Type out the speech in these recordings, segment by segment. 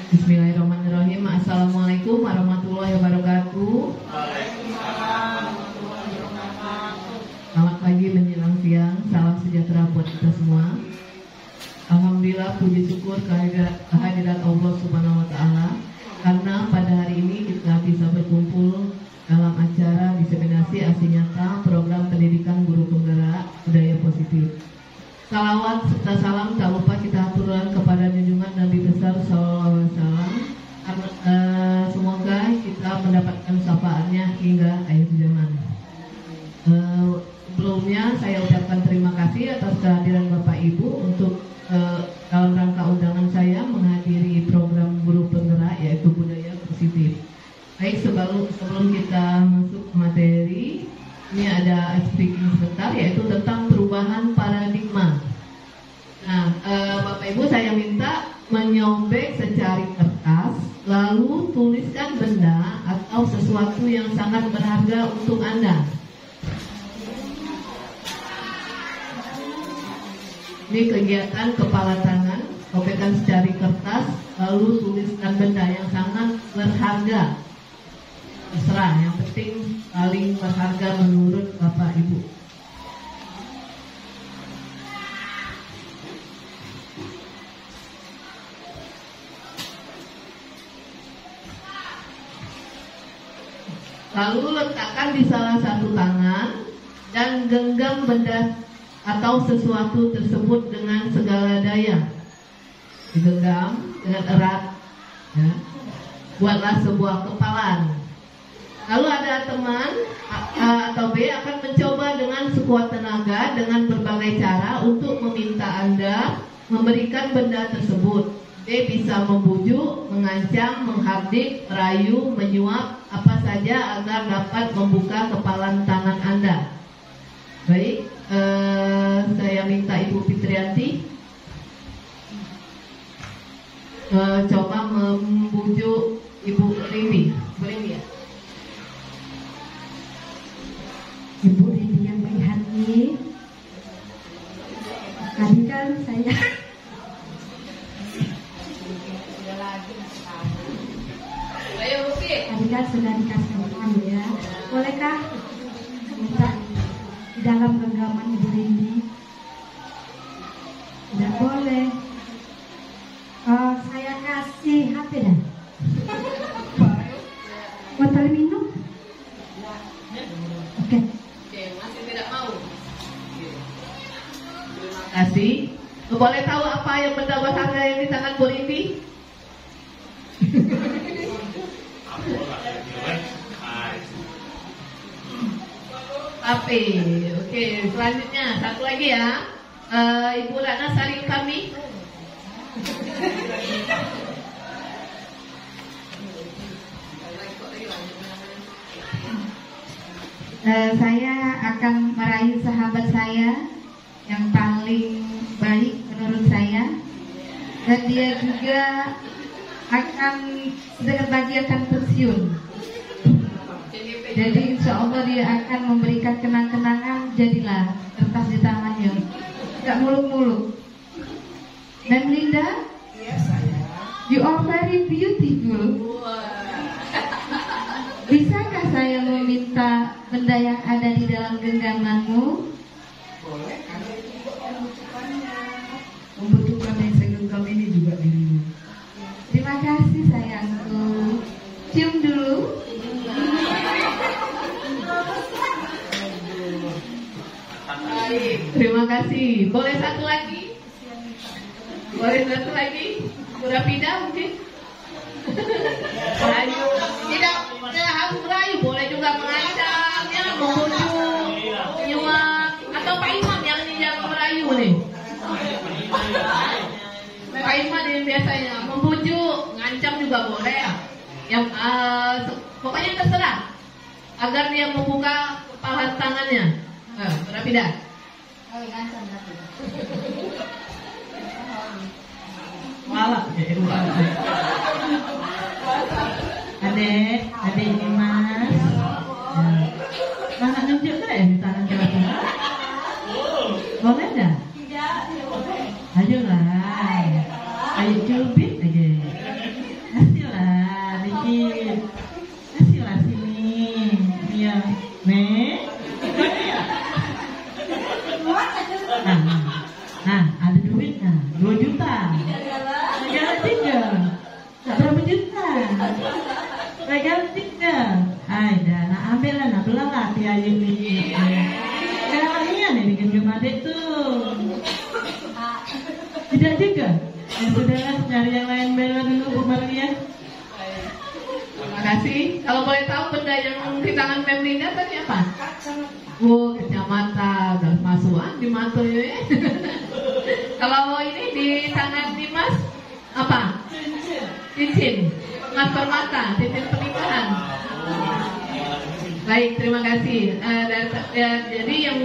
Bismillahirrahmanirrahim. Assalamualaikum warahmatullahi wabarakatuh. Selamat pagi menjelang siang. Salam sejahtera buat kita semua. Alhamdulillah, puji syukur kehadirat Allah Subhanahu wa Ta'ala, karena pada hari ini kita bisa berkumpul dalam acara diseminasi aksi nyata program pendidikan guru penggerak budaya positif. Salawat serta salam tak lupa kita aturkan kepada junjungan Nabi besar Sallallahu Alaihi Wasallam. Semoga kita mendapatkan syafaatnya hingga akhir zaman. Sebelumnya saya ucapkan terima kasih atas kehadiran Bapak Ibu untuk dalam rangka undangan saya menghadiri program guru penggerak yaitu budaya positif. Baik, sebelum kita masuk materi, ini ada speaking sebentar yaitu tentang perubahan paradigma. Nah, Bapak Ibu saya minta menyobek secari kertas, lalu tuliskan benda atau sesuatu yang sangat berharga untuk Anda. Ini kegiatan kepala tangan, sobekkan secari kertas, lalu tuliskan benda yang sangat berharga. Terserah, yang penting paling berharga menurut Bapak Ibu. Lalu letakkan di salah satu tangan dan genggam benda atau sesuatu tersebut dengan segala daya. Digenggam dengan erat, ya. Buatlah sebuah kepalan. Lalu ada teman atau B akan mencoba dengan sekuat tenaga dengan berbagai cara untuk meminta Anda memberikan benda tersebut. B bisa membujuk, mengancam, menghardik, merayu, menyuap, apa saja agar dapat membuka kepalan tangan Anda. Baik, saya minta Ibu Fitrianti coba membujuk Ibu Rini. Boleh ya? Ibu Rini yang baik hati, tadi kan saya tadi kan sudah dikasih makan ya. Bolehkah minta di dalam genggaman Ibu Rini? Tidak boleh. Saya kasih HP dah. Botol minum? Oke. Masih tidak mau. Terima kasih. Boleh tahu apa yang benda berharga yang di tangan Bu Rini? HP. Oke, selanjutnya satu lagi ya. Ibu Ratna saling kami. Saya akan merayu sahabat saya yang paling baik menurut saya, dan dia juga akan sedikit lagi akan pensiun. Jadi insya Allah dia akan memberikan kenang-kenangan. Jadilah kertas di tangannya, tidak muluk-muluk. Dan Linda, you are very beautiful. Bisakah saya meminta benda yang ada di dalam genggamanmu? Boleh, karena itu juga Membutuhkan yang saya genggam ini juga dirimu. Terima kasih sayangku. Cium dulu. Baik, terima kasih. Boleh satu lagi? Boleh satu lagi? Kurapida mungkin? Merayu. Tidak harus merayu, boleh juga mengancam, ya, membujuk, menyuap. Atau Pak Iman yang merayu nih. Pak Iman yang biasanya membujuk, ngancam juga boleh. Yang pokoknya terserah agar dia membuka kepala tangannya. Kurapida. Malah adek ini mas, mana nunjuk kan di tangan kita? Boleh dah? Ayo lah, ayo cubit aja. boleh ganti dah. Dah, nak ambil lah, nak belah lah hati aja ni. Kalian nih bikin adik tuh. Tidak juga. Ya sudah, cari yang lain bela dulu Bu Maria. Terima kasih. Kalau boleh tahu benda yang di tangan Memlinda tadi apa? Oh, kacamata. Gak masukan di mata ya. Kalau ini di tangan Dimas apa? Cincin. Emas permata, cincin pernikahan. Baik, terima kasih. Jadi yang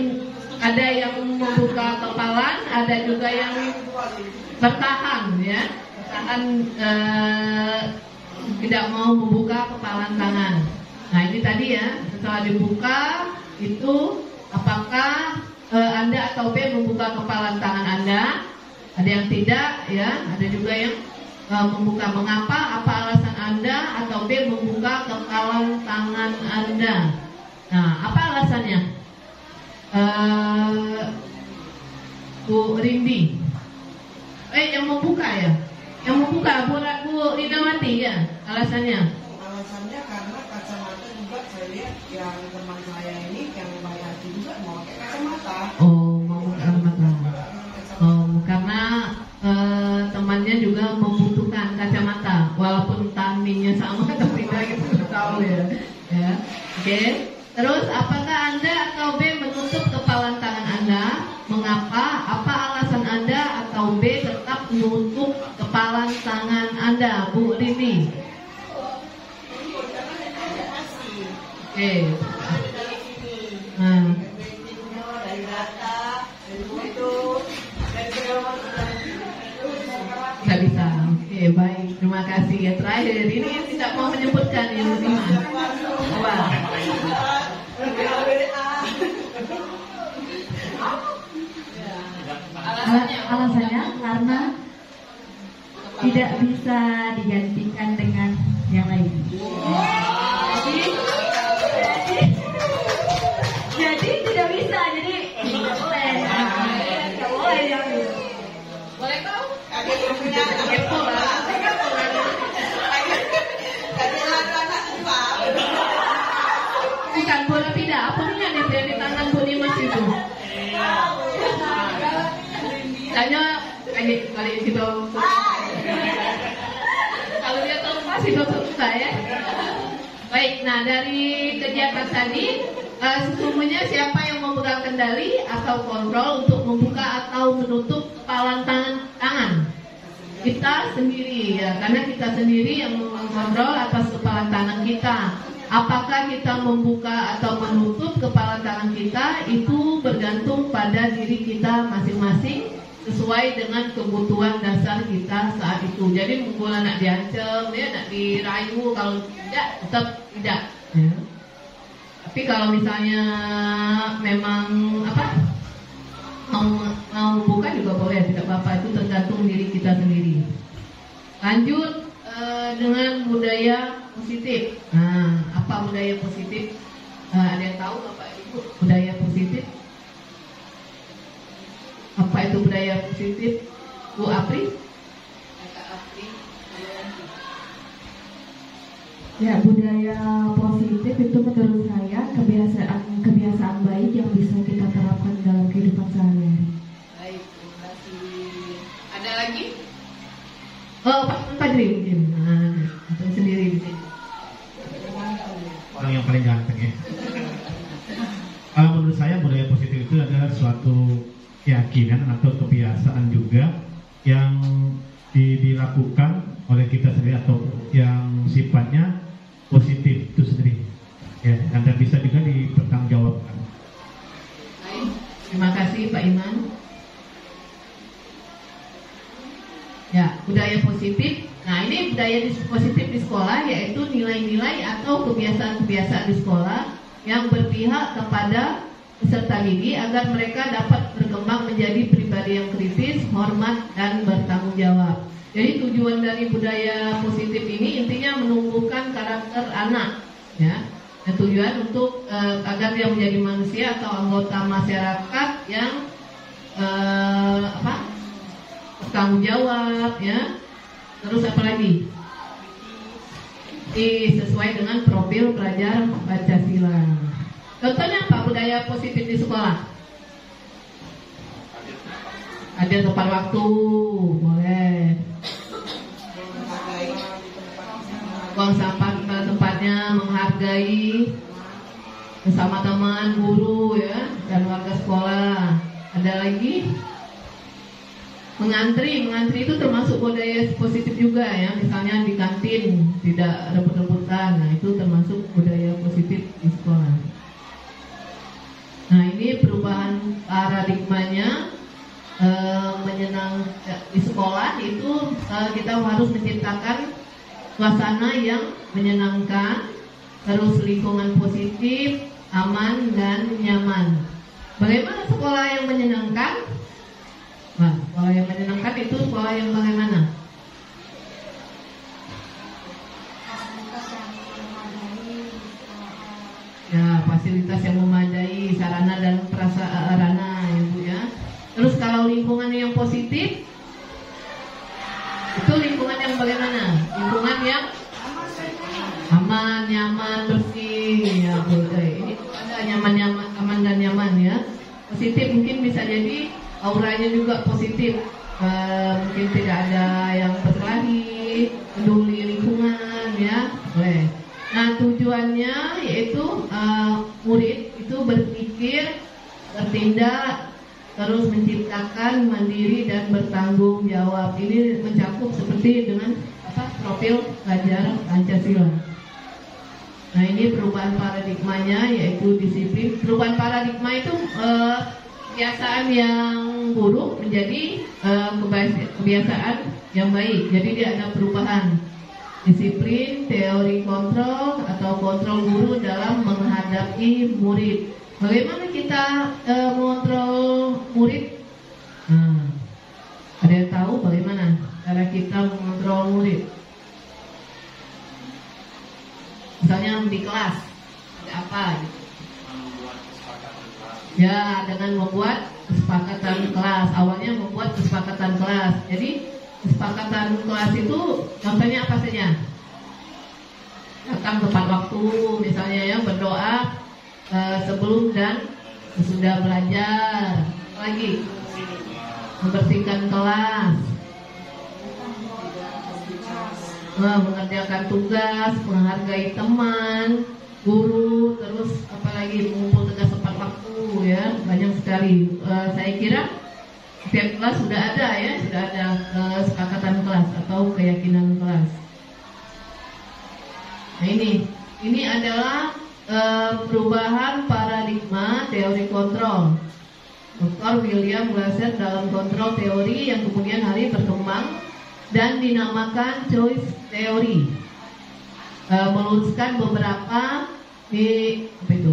ada yang membuka kepalan, ada juga yang bertahan, ya. Bertahan tidak mau membuka kepalan tangan. Nah ini tadi ya, setelah dibuka itu apakah Anda atau B membuka kepalan tangan Anda? Ada yang tidak, ya. Ada juga yang membuka. Mengapa? Apa alasan Anda atau B membuka kepalan tangan Anda? Nah, apa alasannya? Bu Rindi, yang membuka ya? Yang membuka Bu Rinawati ya? Alasannya? Alasannya karena kacamata juga saya lihat yang teman saya ini yang bayar juga mau pakai kacamata. Oh, mau kacamata. Oh, karena temannya juga membutuhkan kacamata, walaupun tandingnya sama tapi kita gitu tahu ya. Ya, oke. Terus, apakah Anda atau B menutup kepalan tangan Anda? Mengapa? Apa alasan Anda atau B tetap menutup kepalan tangan Anda, Bu Rini? Oke. Nah. Nggak bisa. Oke, baik. Terima kasih ya. Terakhir, ini tidak mau menyebutkan yang lima. Wah. Alasannya karena tidak bisa digantikan dengan yang lain. Jadi tidak bisa. Jadi tidak boleh. Tidak boleh yang itu. Boleh tahu? Kepo lah. Bukan bola tidak. Apa nih yang di tangan Bu Dimas itu? Tanya kali gitu. Kalau dia terlepas itu suka ya. Baik, nah dari kegiatan tadi sesungguhnya siapa yang memegang kendali atau kontrol untuk membuka atau menutup kepalan tangan? Kita sendiri ya, karena kita sendiri yang mengontrol atas kepalan tangan kita. Apakah kita membuka atau menutup kepalan tangan kita itu bergantung pada diri kita masing-masing sesuai dengan kebutuhan dasar kita saat itu. Jadi mungkin nak diancam, ya, nak dirayu, kalau tidak tetap tidak. Ya. Tapi kalau misalnya memang mau buka juga boleh, tidak apa-apa, itu tergantung diri kita sendiri. Lanjut dengan budaya positif. Nah, apa budaya positif? Ada yang tahu Bapak Ibu budaya positif? Apa itu budaya positif? Bu Apri? Ya, budaya positif itu menurut saya kebiasaan baik yang bisa kita terapkan dalam kehidupan sehari-hari. Baik, terima kasih. Ada lagi? Oh, Pak Fadri mungkin. Nah, atau sendiri di sini. Orang yang paling ganteng ya. Menurut saya budaya positif itu adalah suatu keyakinan atau kebiasaan juga yang dilakukan oleh kita sendiri atau yang sifatnya positif itu sendiri ya, dan bisa juga dipertanggungjawabkan. Baik, terima kasih Pak Iman. Ya, budaya positif. Nah, ini budaya positif di sekolah yaitu nilai-nilai atau kebiasaan-kebiasaan di sekolah yang berpihak kepada peserta didik agar mereka dapat berkembang menjadi pribadi yang kritis, hormat, dan bertanggung jawab. Jadi tujuan dari budaya positif ini intinya menumbuhkan karakter anak, ya. Dan tujuan untuk agar dia menjadi manusia atau anggota masyarakat yang bertanggung jawab, ya. Terus apa lagi? sesuai dengan profil pelajar Pancasila. Contohnya apa budaya positif di sekolah? Hadir tepat waktu, boleh. Buang sampah pada tempatnya, menghargai bersama teman, guru ya, dan warga sekolah. Ada lagi mengantri itu termasuk budaya positif juga ya. Misalnya di kantin tidak rebut-rebutan, nah itu termasuk budaya positif di sekolah. Nah ini perubahan paradigmanya. Di sekolah itu kita harus menciptakan suasana yang menyenangkan, terus lingkungan positif, aman dan nyaman. Bagaimana sekolah yang menyenangkan? Nah, sekolah yang menyenangkan itu sekolah yang bagaimana? Ya, fasilitas yang memadai, sarana dan prasarana ya Bu ya. Terus kalau lingkungan yang positif, itu lingkungan yang bagaimana? Lingkungan yang aman, nyaman, bersih. Ya, ini ada nyaman, aman dan nyaman ya. Positif mungkin bisa jadi auranya juga positif. Mungkin tidak ada yang berkelahi, peduli lingkungan ya, boleh. Nah tujuannya yaitu murid itu berpikir, bertindak, terus menciptakan mandiri dan bertanggung jawab. Ini mencakup seperti dengan profil pelajar Pancasila. Nah ini perubahan paradigmanya yaitu disiplin. Perubahan paradigma itu kebiasaan yang buruk menjadi kebiasaan yang baik. Jadi dia ada perubahan. Disiplin, teori kontrol atau kontrol guru dalam menghadapi murid. Bagaimana kita mengontrol murid? Ada yang tahu bagaimana cara kita mengontrol murid? Misalnya di kelas ada apa gitu? Ya, dengan membuat kesepakatan kelas. Awalnya membuat kesepakatan kelas. Jadi kesepakatan kelas itu contohnya apa saja? Datang tepat waktu, misalnya ya, berdoa sebelum dan sesudah belajar. Lagi membersihkan kelas, mengerjakan tugas, menghargai teman, guru, terus apalagi mengumpul tugas tepat waktu ya, banyak sekali. Saya kira setiap kelas sudah ada ya, sudah ada kesepakatan kelas atau keyakinan kelas. Nah ini adalah perubahan paradigma teori kontrol. Dr. William Glasser dalam kontrol teori yang kemudian hari berkembang dan dinamakan choice theory. Meluruskan beberapa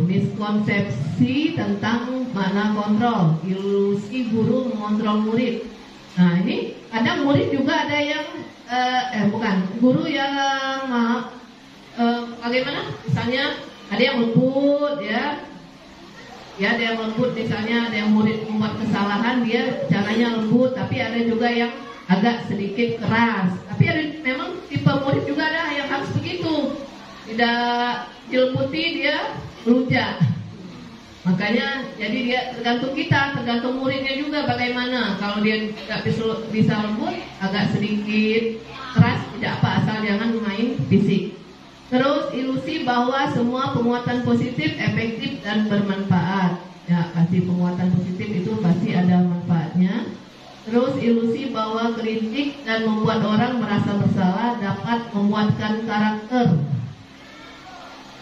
miskonsepsi tentang makna kontrol, ilusi guru mengontrol murid. Nah ini ada murid juga ada yang guru yang bagaimana? Misalnya ada yang lembut ya, ada yang lembut, misalnya ada yang murid membuat kesalahan dia caranya lembut, tapi ada juga yang agak sedikit keras. Tapi ada memang tipe murid juga ada yang harus begitu, tidak dilembuti dia melunjak. Makanya jadi dia tergantung kita, tergantung muridnya juga bagaimana. Kalau dia tidak bisa lembut, agak sedikit keras tidak apa, asal jangan main fisik. Terus ilusi bahwa semua penguatan positif efektif dan bermanfaat. Ya, pasti penguatan positif itu pasti ada manfaatnya. Terus ilusi bahwa kritik dan membuat orang merasa bersalah dapat membuatkan karakter.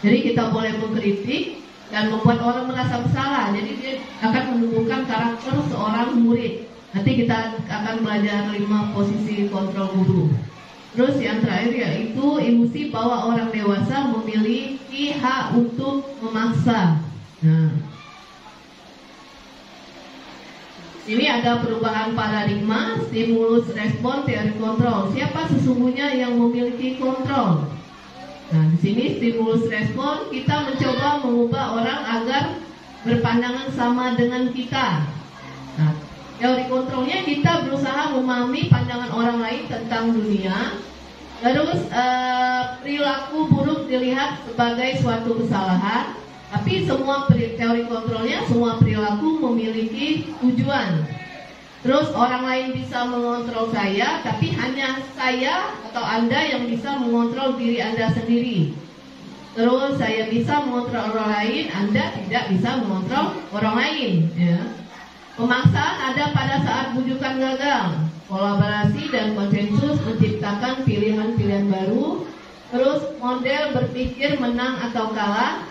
Jadi kita boleh mengkritik dan membuat orang merasa bersalah. Jadi dia akan menumbuhkan karakter seorang murid. Nanti kita akan belajar 5 posisi kontrol guru. Terus yang terakhir yaitu ilusi bahwa orang dewasa memiliki hak untuk memaksa. Nah, ini ada perubahan paradigma, stimulus respon teori kontrol. Siapa sesungguhnya yang memiliki kontrol? Nah, di sini stimulus respon kita mencoba mengubah orang agar berpandangan sama dengan kita. Nah, teori kontrolnya kita berusaha memahami pandangan orang lain tentang dunia, Terus perilaku buruk dilihat sebagai suatu kesalahan, tapi semua teori kontrolnya, semua perilaku memiliki tujuan. Terus orang lain bisa mengontrol saya, tapi hanya saya atau Anda yang bisa mengontrol diri Anda sendiri. Terus saya bisa mengontrol orang lain, Anda tidak bisa mengontrol orang lain. Ya. Pemaksaan ada pada saat bujukan gagal. Kolaborasi dan konsensus menciptakan pilihan-pilihan baru. Terus model berpikir menang atau kalah,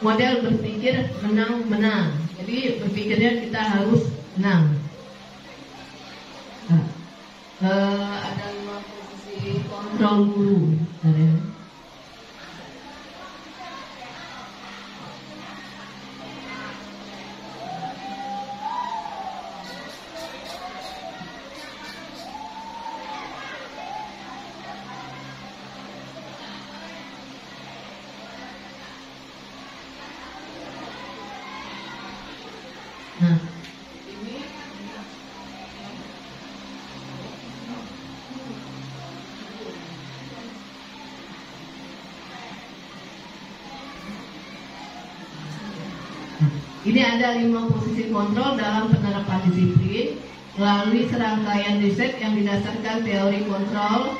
model berpikir menang-menang. Jadi berpikirnya kita harus menang. Ada 5 posisi kontrol guru. Nah, ini ini ada 5 posisi kontrol dalam penerapan disiplin melalui serangkaian riset yang didasarkan teori kontrol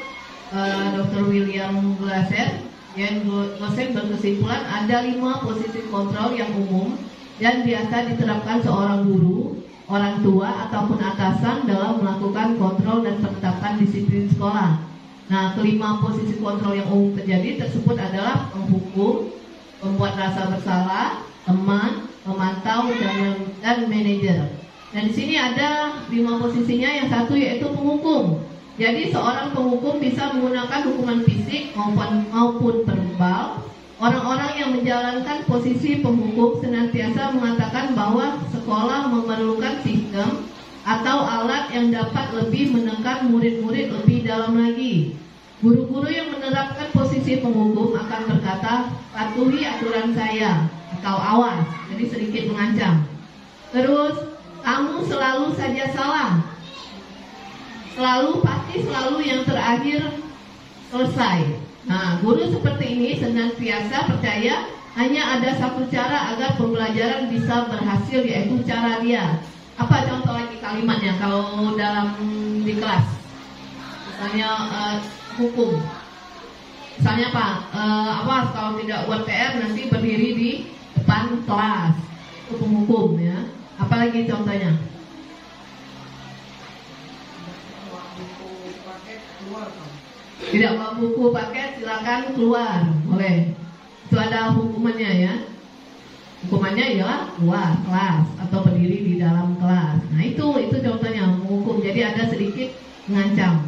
Dr. William Glasser. Yang Glasser berkesimpulan ada 5 posisi kontrol yang umum dan biasa diterapkan seorang guru, orang tua, ataupun atasan dalam melakukan kontrol dan penetapan disiplin sekolah. Nah, kelima posisi kontrol yang umum terjadi tersebut adalah penghukum, pembuat rasa bersalah, teman, pemantau, dan manajer. Dan di sini ada 5 posisinya. Yang satu yaitu penghukum. Jadi seorang penghukum bisa menggunakan hukuman fisik maupun verbal. Orang-orang yang menjalankan posisi penghukum senantiasa mengatakan bahwa sekolah memerlukan sistem atau alat yang dapat lebih menekan murid-murid lebih dalam lagi. Guru-guru yang menerapkan posisi penghukum akan berkata, patuhi aturan saya, atau awas, jadi sedikit mengancam. Terus, kamu selalu saja salah. Pasti selalu yang terakhir selesai. Nah, guru seperti ini senantiasa percaya hanya ada satu cara agar pembelajaran bisa berhasil, yaitu cara dia. Apa contoh lagi kalimatnya kalau dalam di kelas? Misalnya hukum. Misalnya apa? Awas kalau tidak buat PR nanti berdiri di depan kelas. Itu penghukum ya. Apalagi contohnya? Tidak bawa buku paket, silakan keluar, boleh. Itu ada hukumannya ya. Hukumannya ialah keluar kelas atau berdiri di dalam kelas. Nah itu contohnya menghukum. Jadi ada sedikit mengancam.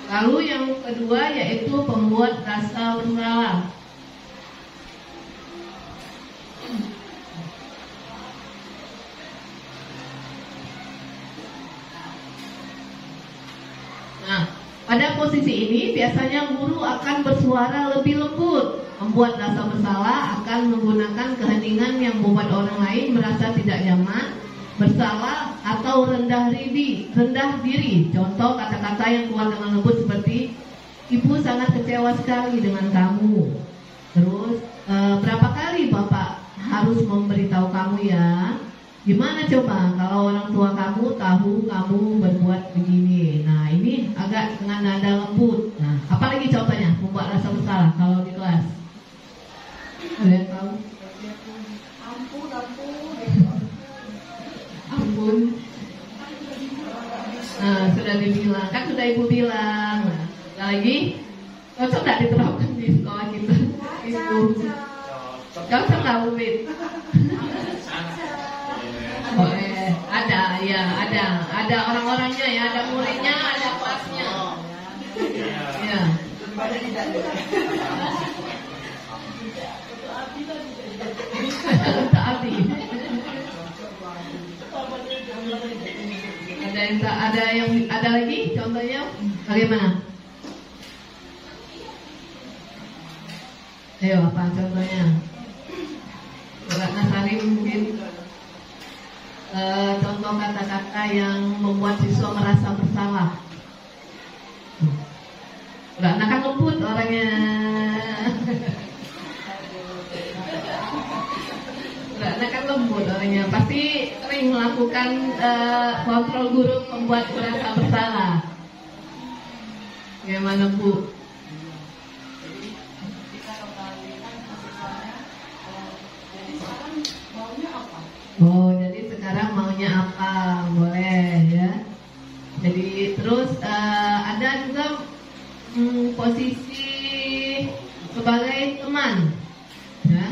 Lalu yang kedua yaitu pembuat rasa bersalah. Nah, pada posisi ini biasanya guru akan bersuara lebih lembut. Membuat rasa bersalah akan menggunakan keheningan yang membuat orang lain merasa tidak nyaman, bersalah atau rendah diri. Contoh kata-kata yang keluar dengan lembut seperti, Ibu sangat kecewa sekali dengan kamu. Terus, berapa kali Bapak harus memberitahu kamu ya? Gimana coba kalau orang tua kamu tahu kamu berbuat begini? Nah ini agak dengan nada lembut. Nah apalagi contohnya membuat rasa bersalah kalau di kelas? Ada yang tahu? Ampun. Nah sudah dibilang, kan sudah ibu bilang. Nah, lagi cocok nggak diterapkan di sekolah kita? Ibu cocok nggak Bu Bit? Oh, ada orang-orangnya ya, ada muridnya, ada kelasnya. Ya. Taati. Ada lagi contohnya bagaimana? Ayo apa contohnya? Surat Nasari mungkin. Contoh kata-kata yang membuat siswa merasa bersalah. orangnya. Anak kan lembut orangnya, pasti sering melakukan kontrol guru membuat merasa bersalah. Bagaimana Bu? Oh, jadi sekarang maunya apa? Boleh ya. Jadi terus ada juga posisi sebagai teman. Ya.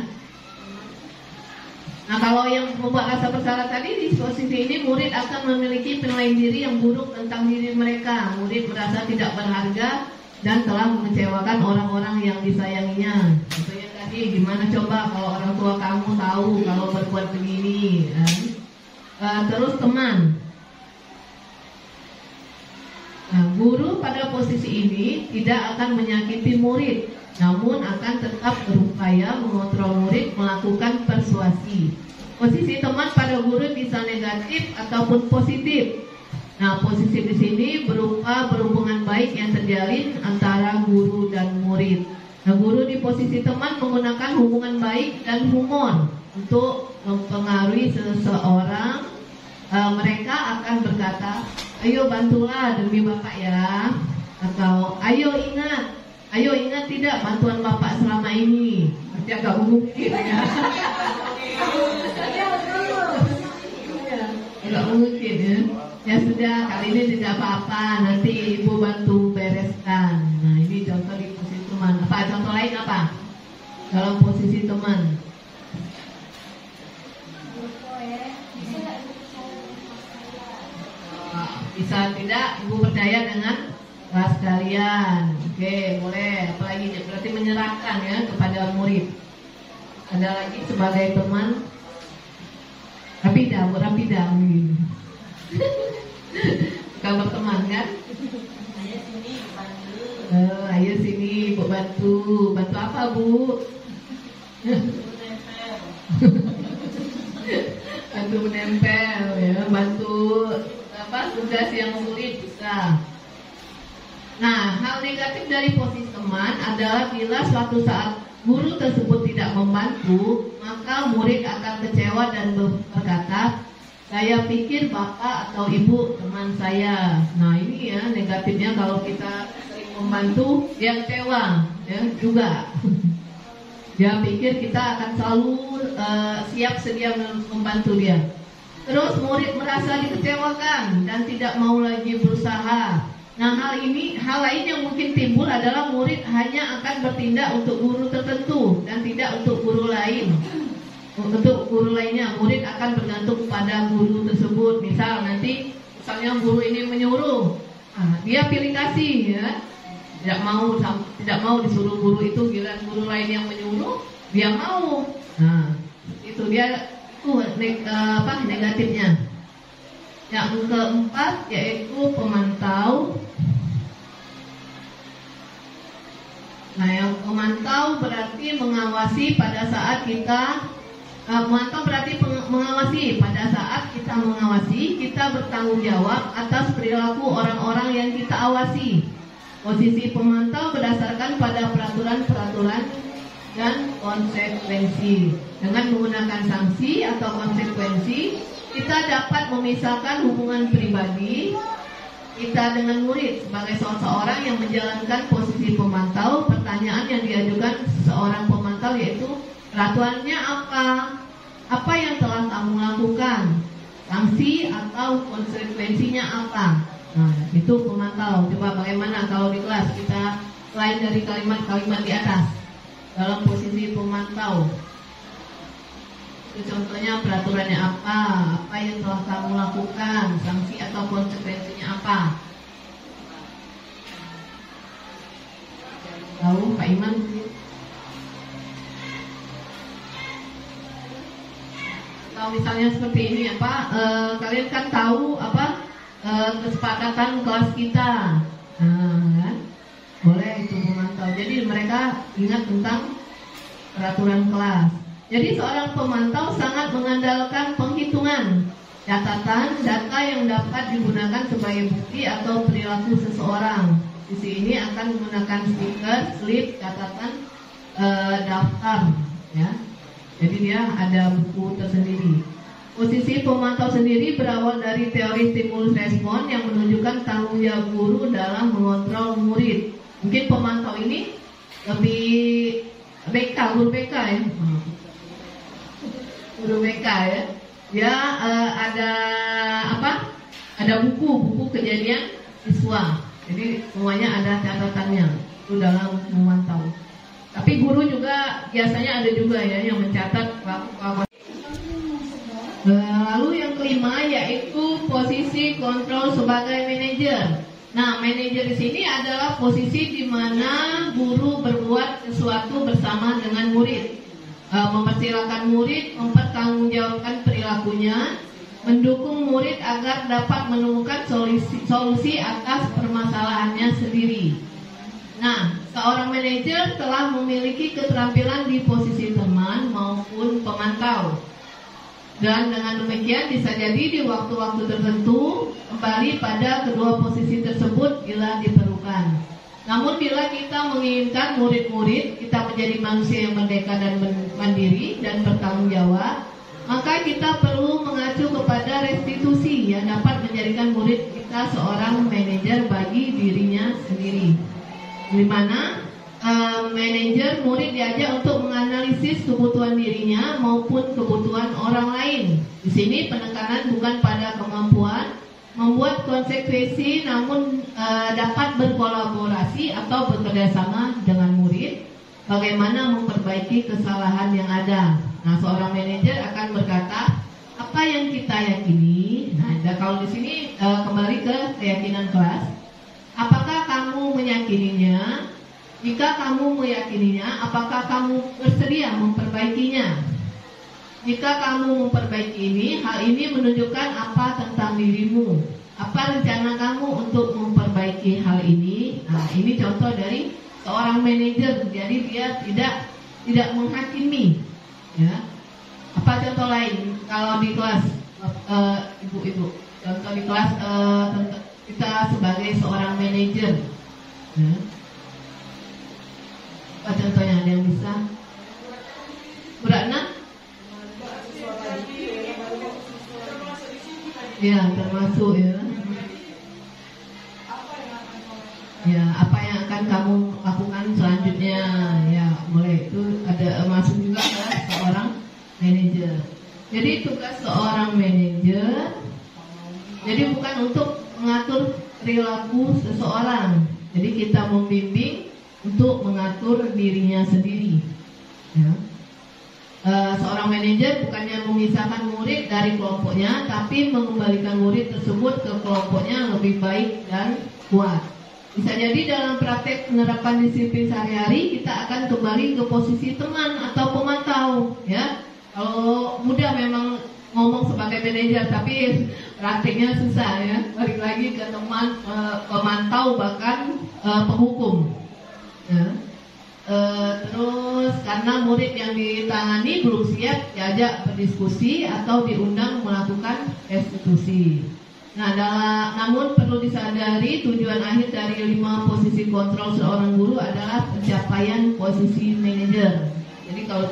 Nah, kalau yang membuat rasa bersalah tadi, di posisi ini murid akan memiliki penilaian diri yang buruk tentang diri mereka. Murid merasa tidak berharga dan telah mengecewakan orang-orang yang disayanginya. Contohnya tadi, gimana coba kalau orang tua kamu tahu kalau berbuat begini, kan? Terus teman. Nah, guru pada posisi ini tidak akan menyakiti murid, namun akan tetap berupaya mengontrol murid melakukan persuasi. Posisi teman pada guru bisa negatif ataupun positif. Nah, posisi di sini berupa berhubungan baik yang terjalin antara guru dan murid. Nah, guru di posisi teman menggunakan hubungan baik dan humor untuk mempengaruhi seseorang. Mereka akan berkata, ayo bantulah demi Bapak ya. Atau ayo ingat tidak bantuan Bapak selama ini. Pasti agak mungkin ya. Agak mungkin ya. Ya sudah, kali ini tidak apa-apa, nanti Ibu bantu bereskan. Nah, ini contoh di posisi teman. Apa contoh lain apa? Dalam posisi teman. Bisa tidak Ibu percaya dengan kelas kalian? Oke, boleh. Apalagi berarti menyerahkan ya kepada murid. Ada lagi sebagai teman. Rapidah mungkin. Bukan berteman kan? Ayo sini Bu bantu. Bantu apa Bu? Bantu menempel ya, bantu apa tugas yang sulit bisa. Nah, hal negatif dari posisi teman adalah bila suatu saat guru tersebut tidak membantu, maka murid akan kecewa dan berkata, saya pikir Bapak atau Ibu teman saya. Nah, ini ya negatifnya kalau kita sering membantu, dia kecewa ya juga. Dia pikir kita akan selalu siap sedia membantu dia. Terus murid merasa dikecewakan dan tidak mau lagi berusaha. Nah, hal lain yang mungkin timbul adalah murid hanya akan bertindak untuk guru tertentu dan tidak untuk guru lain. Untuk guru lainnya, murid akan bergantung pada guru tersebut. Misalnya guru ini menyuruh, dia pilih kasih ya. Tidak mau disuruh guru itu, giliran guru lain yang menyuruh, dia mau. Nah, itu dia negatifnya. Yang keempat yaitu pemantau. Nah, yang pemantau berarti mengawasi pada saat kita mengawasi, kita bertanggung jawab atas perilaku orang-orang yang kita awasi. Posisi pemantau berdasarkan pada peraturan-peraturan dan konsekuensi. Dengan menggunakan sanksi atau konsekuensi, kita dapat memisahkan hubungan pribadi kita dengan murid. Sebagai seseorang yang menjalankan posisi pemantau, pertanyaan yang diajukan seorang pemantau yaitu, peraturannya apa? Apa yang telah kamu lakukan? Sanksi atau konsekuensinya apa? Nah, itu pemantau. Coba bagaimana kalau di kelas kita selain dari kalimat-kalimat di atas dalam posisi pemantau. Itu contohnya peraturannya apa? Apa yang telah kamu lakukan? Sanksi atau konsekuensinya apa? Tahu Pak Iman? Kalau misalnya seperti ini kalian kan tahu kesepakatan kelas kita, kan? Boleh itu memantau. Jadi mereka ingat tentang peraturan kelas. Jadi seorang pemantau sangat mengandalkan penghitungan, catatan, data yang dapat digunakan sebagai bukti atau perilaku seseorang. Posisi ini akan menggunakan stiker, slip, catatan, daftar, ya. Jadi dia ada buku tersendiri. Posisi pemantau sendiri berawal dari teori stimulus respon yang menunjukkan tanggung jawab guru dalam mengontrol murid. Mungkin pemantau ini lebih BK, guru BK ya. Guru BK ya. Dia ada apa? Ada buku kejadian siswa. Jadi semuanya ada catatannya itu dalam memantau. Tapi guru juga biasanya ada juga ya yang mencatat waktu. Lalu yang kelima yaitu posisi kontrol sebagai manajer. Nah, manajer di sini adalah posisi di mana guru berbuat sesuatu bersama dengan murid, mempersilahkan murid mempertanggungjawabkan perilakunya, mendukung murid agar dapat menemukan solusi atas permasalahannya sendiri. Nah, seorang manajer telah memiliki keterampilan di posisi teman maupun pemantau. Dan dengan demikian bisa jadi di waktu-waktu tertentu kembali pada kedua posisi tersebut bila diperlukan. Namun bila kita menginginkan murid-murid kita menjadi manusia yang merdeka dan mandiri dan bertanggung jawab, maka kita perlu mengacu kepada restitusi yang dapat menjadikan murid kita seorang manajer bagi dirinya sendiri. Di mana manajer murid diajak untuk menganalisis kebutuhan dirinya maupun kebutuhan orang lain. Di sini penekanan bukan pada kemampuan membuat konsekuensi, namun dapat berkolaborasi atau bekerjasama dengan murid bagaimana memperbaiki kesalahan yang ada. Nah, seorang manajer akan berkata apa yang kita yakini. Nah, kalau di sini kembali ke keyakinan kelas. Apakah kamu meyakininya? Jika kamu meyakininya, apakah kamu bersedia memperbaikinya? Jika kamu memperbaiki ini, hal ini menunjukkan apa tentang dirimu? Apa rencana kamu untuk memperbaiki hal ini? Nah, ini contoh dari seorang manajer. Jadi dia tidak menghakimi. Ya. Apa contoh lain? Kalau di kelas, ibu-ibu, contoh di kelas kita sebagai seorang manajer. Ya. Apa contohnya, ada yang bisa? Bu Ratna? Ya, termasuk ya. Ya, apa yang akan kamu lakukan selanjutnya? Ya, mulai itu ada masuk juga ke seorang manajer. Jadi tugas seorang manajer jadi bukan untuk mengatur perilaku seseorang. Jadi kita membimbing untuk mengatur dirinya sendiri. Ya. Seorang manajer bukannya memisahkan murid dari kelompoknya, tapi mengembalikan murid tersebut ke kelompoknya lebih baik dan kuat. Bisa jadi dalam praktek penerapan disiplin sehari-hari kita akan kembali ke posisi teman atau pemantau. Ya, kalau mudah memang ngomong sebagai manajer, tapi praktiknya susah ya. Balik lagi ke teman, pemantau bahkan penghukum. Ya. Terus karena murid yang ditangani belum siap diajak berdiskusi atau diundang melakukan restitusi. Nah, namun perlu disadari tujuan akhir dari 5 posisi kontrol seorang guru adalah pencapaian posisi manajer. Jadi kalau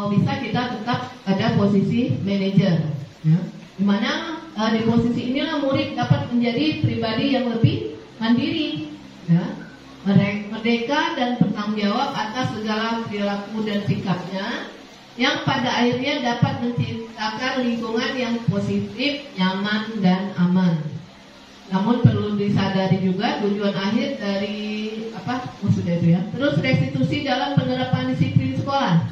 bisa kita tetap ada posisi manajer. Ya. Dimana di posisi inilah murid dapat menjadi pribadi yang lebih mandiri. Ya. Merdeka dan bertanggung jawab atas segala perilaku dan sikapnya yang pada akhirnya dapat menciptakan lingkungan yang positif, nyaman, dan aman. Namun perlu disadari juga tujuan akhir dari sudah itu ya. Terus restitusi dalam penerapan disiplin sekolah.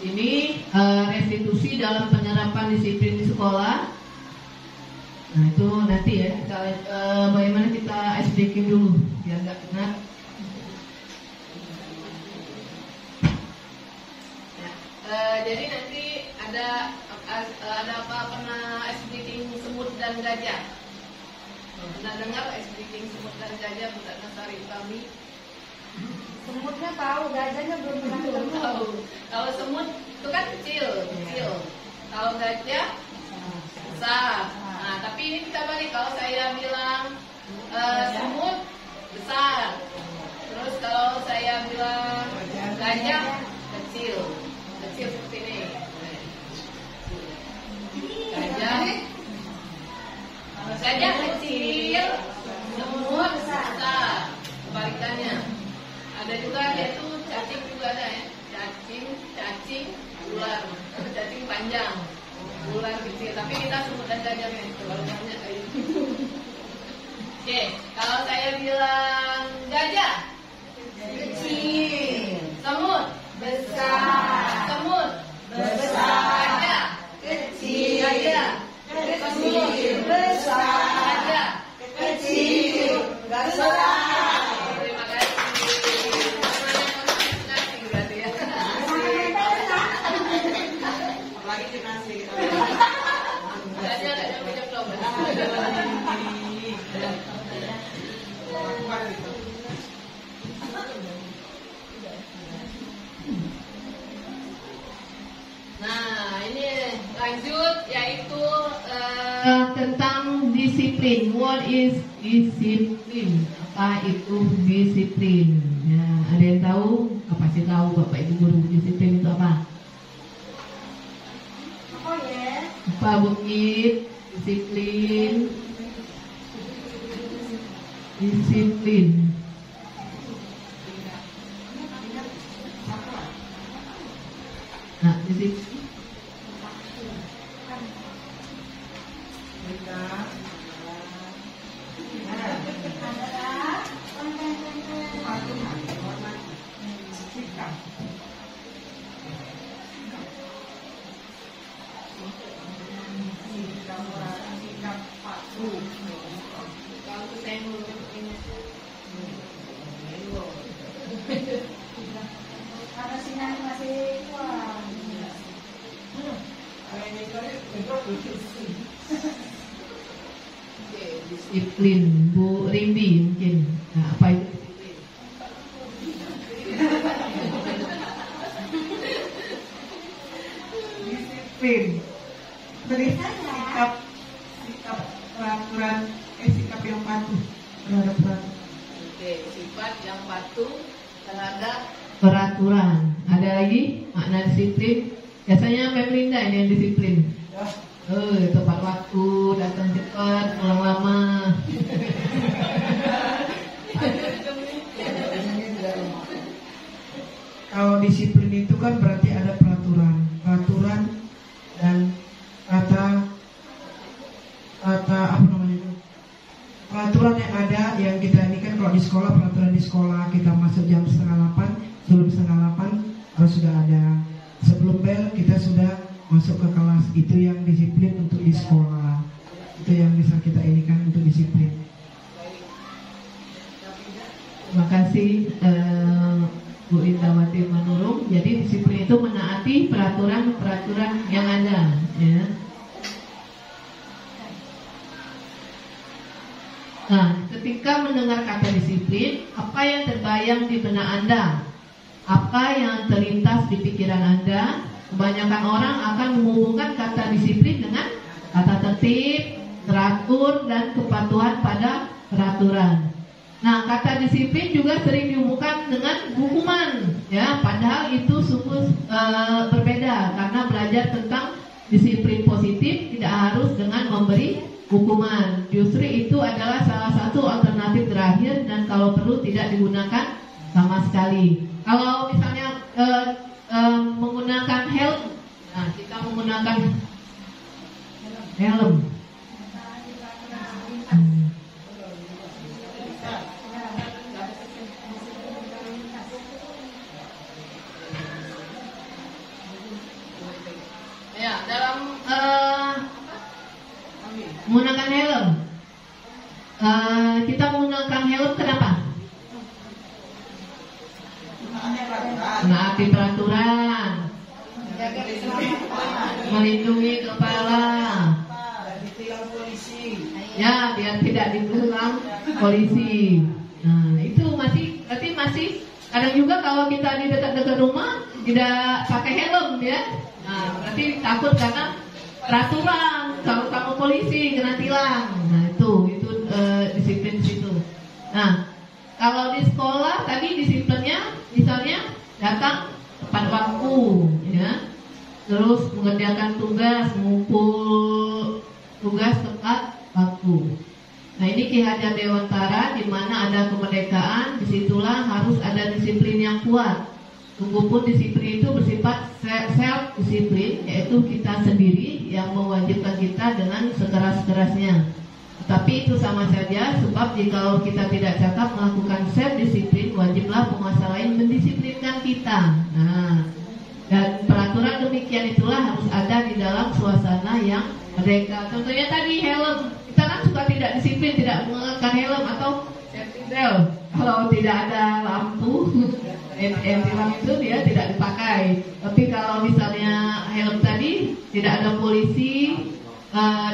Ini restitusi dalam penerapan disiplin di sekolah. Nah, itu nanti ya, bagaimana kita explain dulu biar nggak benar. Jadi nanti ada apa pernah explain semut dan gajah? Pernah dengar explain semut dan gajah Budak Nasari kami? Semutnya tahu, gajahnya belum pernah tahu. Kalau semut itu kan kecil. Kalau gajah besar. Nah, tapi ini kita balik. Kalau saya bilang semut besar, terus kalau saya bilang gajah kecil seperti ini. Gajah kecil, semut besar. Kebalikannya. Ada juga dia tuh cacing juga ada ya. Cacing, ular. Cacing panjang, ular kecil. Tapi kita semut dan gajah nih. Kebalikannya kayak gitu. Oke, kalau saya bilang gajah kecil, semut besar, semut besar, gajah kecil, gajah kecil, besar, gajah kecil, besar. Terima kasih. Nasi berarti ya. Lagi di nasi. Gajah banyak dong. Nah, ini lanjut yaitu tentang disiplin. What is disiplin? Apa itu disiplin? Ya, ada yang tahu? Apa sih tahu Bapak Ibu guru disiplin itu apa? Oh ya. Apa bukit? Disiplin. Disiplin. Nah, disiplin. Disiplin, Bu Rimbi mungkin. Nah, apa itu Disiplin. Beri sikap peraturan, sikap yang patuh terhadap peraturan. Oke, sifat yang patuh terhadap peraturan. Ada lagi makna disiplin? Biasanya Melinda ini yang disiplin. Tepat waktu, datang cepat, pulang lama. Kalau disiplin itu kan berarti ada peraturan dan kata apa namanya itu? Peraturan yang ada yang kita ini kan kalau di sekolah, peraturan di sekolah kita masuk jam 7:30, sebelum 7:30 harus sudah ada. Sebelum bel kita sudah masuk ke kelas. Itu yang disiplin untuk di sekolah. Itu yang bisa kita ini kan untuk disiplin. Terima kasih Bu Indawati Manurung. Jadi disiplin itu menaati peraturan-peraturan yang ada, ya. Nah, ketika mendengar kata disiplin, apa yang terbayang di benak Anda? Apa yang terlintas di pikiran Anda? Kebanyakan orang akan menghubungkan kata disiplin dengan kata tertib, teratur, dan kepatuhan pada peraturan. Nah, kata disiplin juga sering dihubungkan dengan hukuman, ya. Padahal itu sungguh berbeda, karena belajar tentang disiplin positif tidak harus dengan memberi hukuman. Justru itu adalah salah satu alternatif terakhir dan kalau perlu tidak digunakan sama sekali. Kalau misalnya menggunakan helm, nah kita menggunakan helm. Ya, dalam menggunakan helm, kita menggunakan helm kenapa? Menaati peraturan, melindungi kepala, ya biar tidak ditilang polisi. Nah itu masih kadang juga kalau kita di dekat-dekat rumah tidak pakai helm, ya. Nah berarti takut karena peraturan, kalau kamu polisi kena tilang. Nah itu disiplin situ. Nah kalau di sekolah tadi disiplinnya misalnya datang tepat waktu, ya, terus mengerjakan tugas, mengumpul tugas tepat waktu. Nah ini Ki Hajar Dewantara, di mana ada kemerdekaan, disitulah harus ada disiplin yang kuat. Walaupun disiplin itu bersifat self disiplin, yaitu kita sendiri yang mewajibkan kita dengan sekeras-kerasnya. Tapi itu sama saja, sebab jika kita tidak cakap melakukan self disiplin, wajiblah penguasa lain mendisiplinkan kita. Nah, dan peraturan demikian itulah harus ada di dalam suasana yang merdeka. Contohnya tadi helm, kita kan suka tidak disiplin, tidak mengenakan helm atau safety belt. Kalau tidak ada lampu tilang itu dia tidak dipakai. Tapi kalau misalnya helm tadi tidak ada polisi,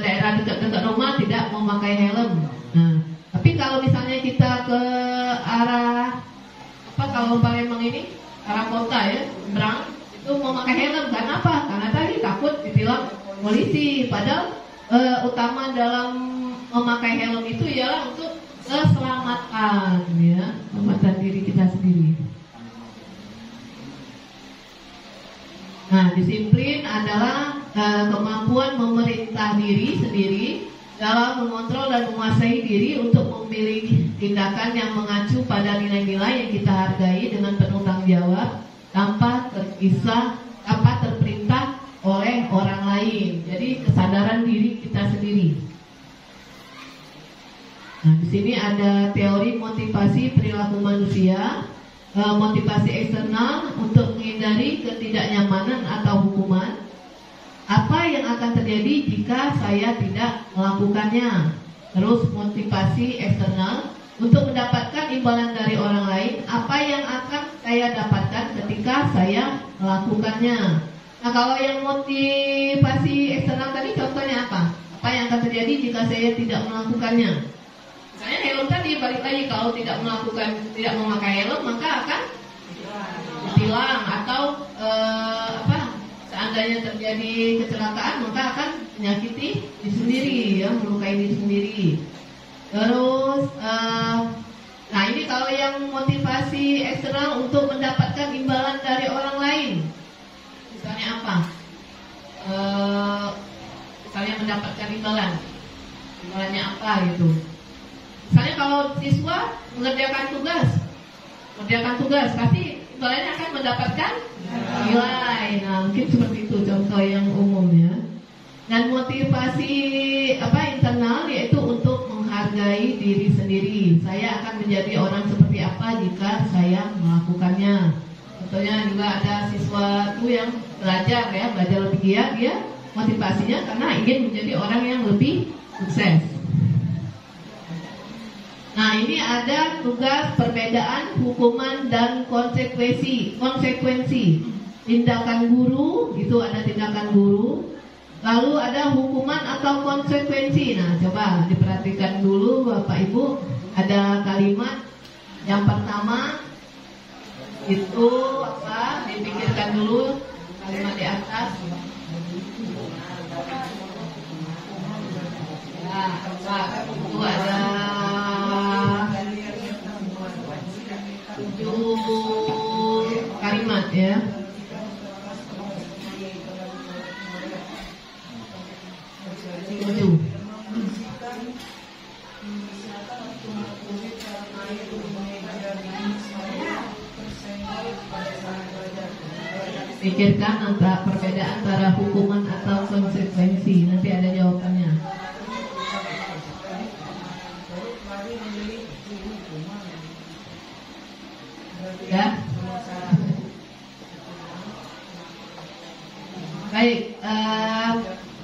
daerah dekat-dekat rumah tidak memakai helm. Nah, tapi kalau misalnya kita ke arah kalau Palembang ini arah kota ya, Berang, itu memakai helm. Karena apa? Karena tadi takut ditilang polisi. Padahal utama dalam memakai helm itu ialah untuk keselamatan, ya, keselamatan diri kita sendiri. Nah, disiplin adalah kemampuan memerintah diri sendiri dalam mengontrol dan menguasai diri untuk memilih tindakan yang mengacu pada nilai-nilai yang kita hargai dengan penuh tanggung jawab tanpa terperintah oleh orang lain. Jadi kesadaran diri kita sendiri. Nah, di sini ada teori motivasi perilaku manusia. Motivasi eksternal untuk menghindari ketidaknyamanan atau hukuman. Apa yang akan terjadi jika saya tidak melakukannya? Terus motivasi eksternal untuk mendapatkan imbalan dari orang lain. Apa yang akan saya dapatkan ketika saya melakukannya? Nah, kalau yang motivasi eksternal tadi contohnya apa? Apa yang akan terjadi jika saya tidak melakukannya? Misalnya helm tadi, balik lagi, kalau tidak memakai helm maka akan ditilang atau seandainya terjadi kecelakaan maka akan menyakiti diri sendiri, ya, melukai diri sendiri. Terus nah ini kalau yang motivasi eksternal untuk mendapatkan imbalan dari orang lain, misalnya apa? Misalnya mendapatkan imbalannya apa gitu. Misalnya kalau siswa mengerjakan tugas, pasti imbalannya akan mendapatkan nilai. Nah, mungkin seperti itu contoh yang umum, ya. Dan motivasi internal yaitu untuk menghargai diri sendiri. Saya akan menjadi orang seperti apa jika saya melakukannya. Contohnya juga ada siswa itu yang belajar lebih giat, dia motivasinya karena ingin menjadi orang yang lebih sukses. Nah, ini ada tugas perbedaan hukuman dan konsekuensi. Tindakan guru, itu ada tindakan guru. Lalu ada hukuman atau konsekuensi. Nah, coba diperhatikan dulu Bapak Ibu. Ada kalimat yang pertama itu apa? Dipikirkan dulu kalimat di atas. Nah, itu ada 7 kalimat, ya. Pikirkan perbedaan antara hukuman atau konsekuensi. Nanti ada jawabannya. Ya. Baik,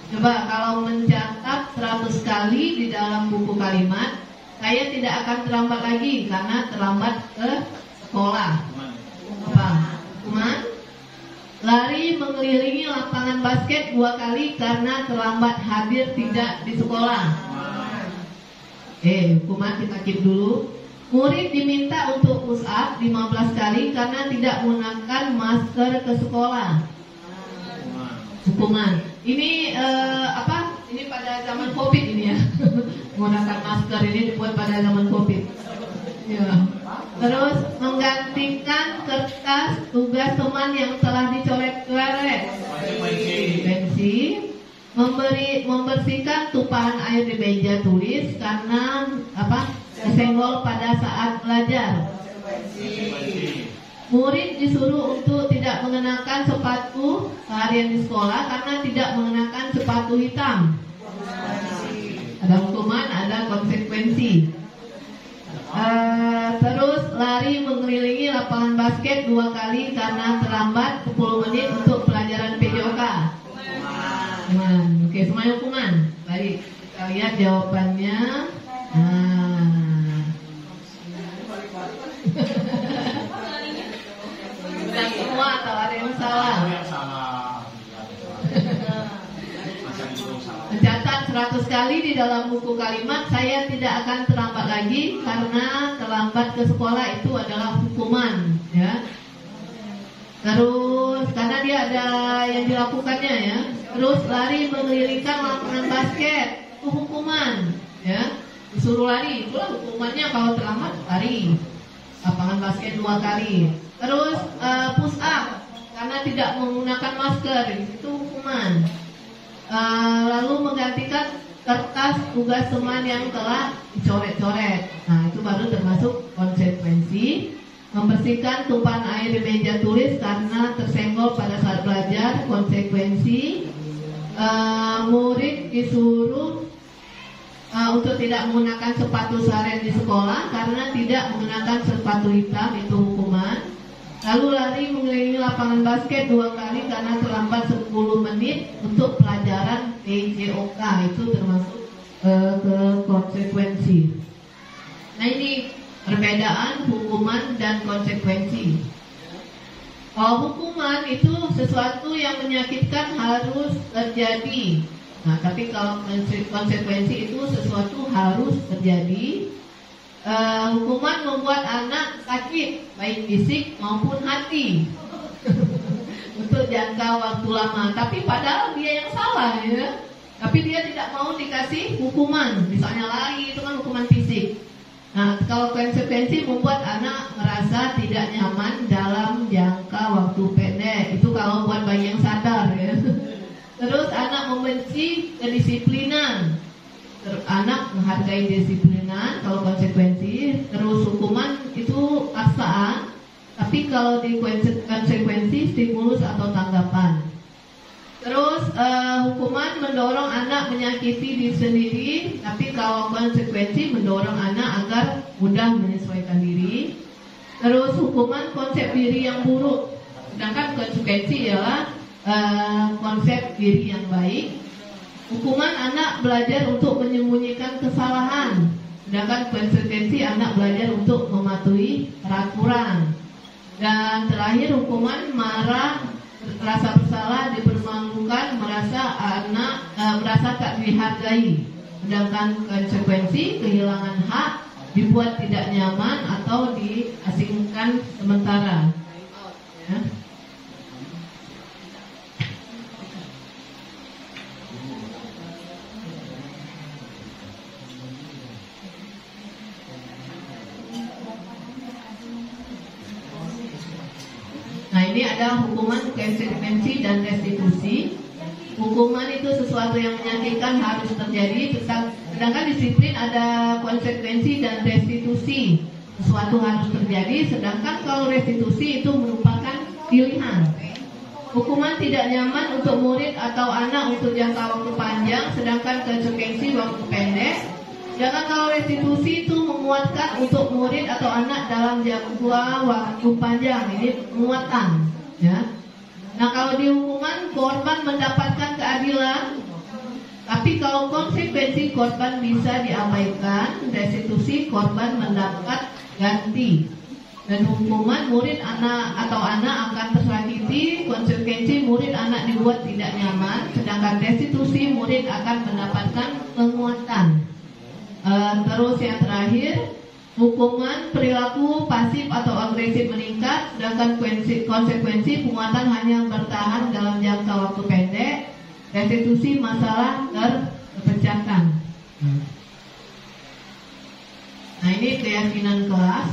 coba kalau mencatat 100 kali di dalam buku kalimat, saya tidak akan terlambat lagi karena terlambat ke sekolah. Apa? Hukuman? Lari mengelilingi lapangan basket 2 kali karena terlambat hadir tidak di sekolah. Hukuman kita keep dulu. Murid diminta untuk push up 15 kali karena tidak menggunakan masker ke sekolah. hukuman. Ini Ini pada zaman COVID ini ya. Menggunakan masker ini dibuat pada zaman COVID. Ya. Terus menggantikan kertas tugas teman yang telah dicoret-coret. Konsekuensi. Membersihkan tumpahan air di meja tulis karena kesenggol pada saat belajar. Murid disuruh untuk tidak mengenakan sepatu seharian di sekolah karena tidak mengenakan sepatu hitam. Ada hukuman, ada konsekuensi. Terus lari mengelilingi lapangan basket 2 kali karena terlambat 10 menit untuk pelajaran PJOK. Oke, semuanya hukuman. Baik, kita lihat jawabannya. Semua atau ada yang salah? Mencatat 100 kali di dalam buku kalimat saya tidak akan terlambat lagi karena terlambat ke sekolah itu adalah hukuman, ya. Terus karena dia ada yang dilakukannya, ya. Terus lari mengelilingkan lapangan basket itu hukuman, ya. Disuruh lari, itulah hukumannya kalau terlambat lari. Lapangan basket 2 kali. Terus push up karena tidak menggunakan masker itu hukuman. Lalu menggantikan kertas tugas teman yang telah dicoret-coret. Nah, itu baru termasuk konsekuensi. Membersihkan tumpahan air di meja tulis karena tersenggol pada saat belajar, konsekuensi. Murid disuruh untuk tidak menggunakan sepatu seharian di sekolah karena tidak menggunakan sepatu hitam, itu hukuman. Lalu lari mengelilingi lapangan basket 2 kali karena terlambat 10 menit untuk pelajaran PJOK, itu termasuk ke konsekuensi. Nah, ini perbedaan hukuman dan konsekuensi. Kalau hukuman itu sesuatu yang menyakitkan harus terjadi. Nah, tapi kalau konsekuensi itu sesuatu harus terjadi. Hukuman membuat anak sakit, baik fisik maupun hati, untuk jangka waktu lama. Tapi padahal dia yang salah, ya. Tapi dia tidak mau dikasih hukuman. Misalnya lari, itu kan hukuman fisik. Nah, kalau konsekuensi membuat anak merasa tidak nyaman dalam jangka waktu pendek. Itu kalau buat bayi yang sadar, ya. Terus anak membenci kedisiplinan. Anak menghargai disiplinan kalau konsekuensi. Terus hukuman itu paksaan, tapi kalau di konsekuensi stimulus atau tanggapan. Terus hukuman mendorong anak menyakiti diri sendiri, tapi kalau konsekuensi mendorong anak agar mudah menyesuaikan diri. Terus hukuman konsep diri yang buruk, sedangkan konsekuensi ialah konsep diri yang baik. Hukuman anak belajar untuk menyembunyikan kesalahan, sedangkan konsekuensi anak belajar untuk mematuhi peraturan. Dan terakhir hukuman marah, rasa bersalah, dipermalukan, merasa tak dihargai, sedangkan konsekuensi kehilangan hak, dibuat tidak nyaman atau diasingkan sementara, ya. Nah, ini ada hukuman, konsekuensi, dan restitusi. Hukuman itu sesuatu yang menyakitkan harus terjadi, sedangkan disiplin ada konsekuensi dan restitusi. Sesuatu harus terjadi, sedangkan kalau restitusi itu merupakan pilihan. Hukuman tidak nyaman untuk murid atau anak untuk jangka waktu panjang, sedangkan konsekuensi waktu pendek. Sedangkan kalau restitusi itu menguatkan untuk murid atau anak dalam jangka waktu panjang, ini penguatan, ya. Nah, kalau di hukuman korban mendapatkan keadilan, tapi kalau konsekuensi korban bisa diabaikan, restitusi korban mendapat ganti. Dan hukuman murid anak atau anak akan tersakiti, konsekuensi murid anak dibuat tidak nyaman, sedangkan restitusi murid akan mendapatkan penguatan. Terus yang terakhir, hukuman perilaku pasif atau agresif meningkat, sedangkan konsekuensi penguatan hanya bertahan dalam jangka waktu pendek. Restitusi masalah terpecahkan. Nah, ini keyakinan kelas.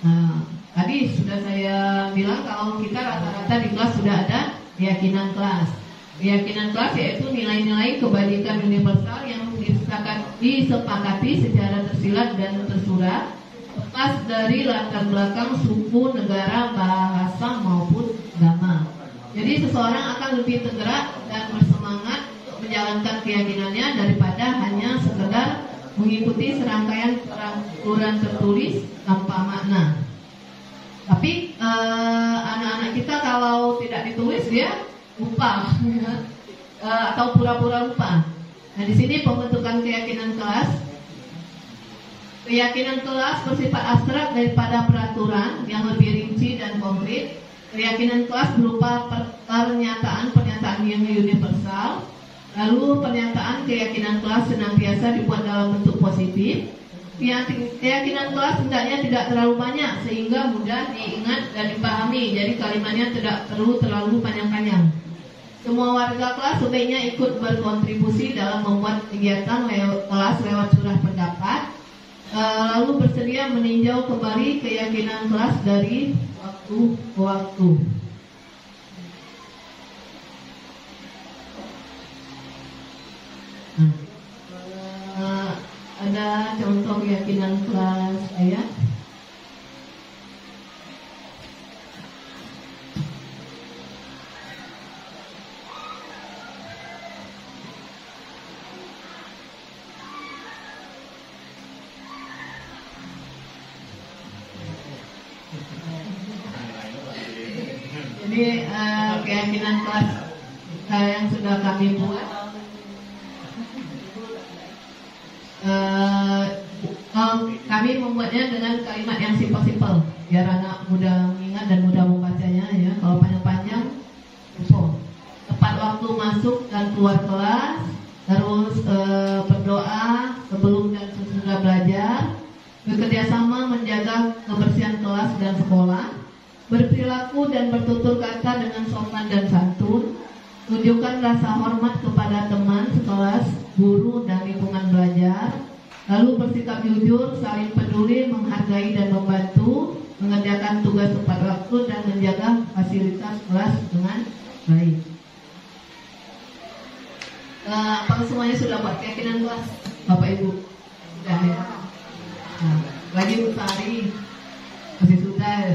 Nah, tadi sudah saya bilang kalau kita rata-rata di kelas sudah ada keyakinan kelas. Keyakinan kelas yaitu nilai-nilai kebajikan universal yang disepakati secara tersirat dan tersurat, lepas dari latar belakang suku, negara, bahasa maupun agama. Jadi seseorang akan lebih tergerak dan bersemangat untuk menjalankan keyakinannya daripada hanya sekedar mengikuti serangkaian peraturan tertulis tanpa makna. Tapi anak-anak kita kalau tidak ditulis dia lupa atau pura-pura lupa. Nah, di sini pembentukan keyakinan kelas. Keyakinan kelas bersifat abstrak daripada peraturan yang lebih rinci dan konkret. Keyakinan kelas berupa pernyataan yang universal. Lalu pernyataan keyakinan kelas senantiasa dibuat dalam bentuk positif. Keyakinan kelas hendaknya tidak terlalu banyak sehingga mudah diingat dan dipahami. Jadi kalimatnya tidak perlu terlalu panjang-panjang. Semua warga kelas sebaiknya ikut berkontribusi dalam membuat kegiatan kelas lewat surah pendapat. Lalu bersedia meninjau kembali keyakinan kelas dari waktu ke waktu. Ada contoh keyakinan kelas saya. Jadi keyakinan kelas yang sudah kami buat kami membuatnya dengan kalimat yang simpel-simpel biar anak mudah mengingat dan mudah membacanya ya. Kalau panjang-panjang lupa. Tepat waktu masuk dan keluar kelas, terus berdoa sebelum dan sesudah belajar, bekerjasama menjaga kebersihan kelas dan sekolah, berperilaku dan bertutur kata dengan sopan dan santun, tunjukkan rasa hormat kepada teman sekelas, guru dan lingkungan belajar, lalu bersikap jujur, saling peduli, menghargai dan membantu, mengerjakan tugas tepat waktu dan menjaga fasilitas kelas dengan baik. Apakah semuanya sudah buat keyakinan kelas, Bapak Ibu? Sudah ya. Nah, lagi Utari masih sudah ya.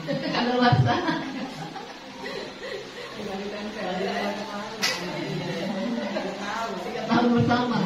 Kalau luasa tahun bersama.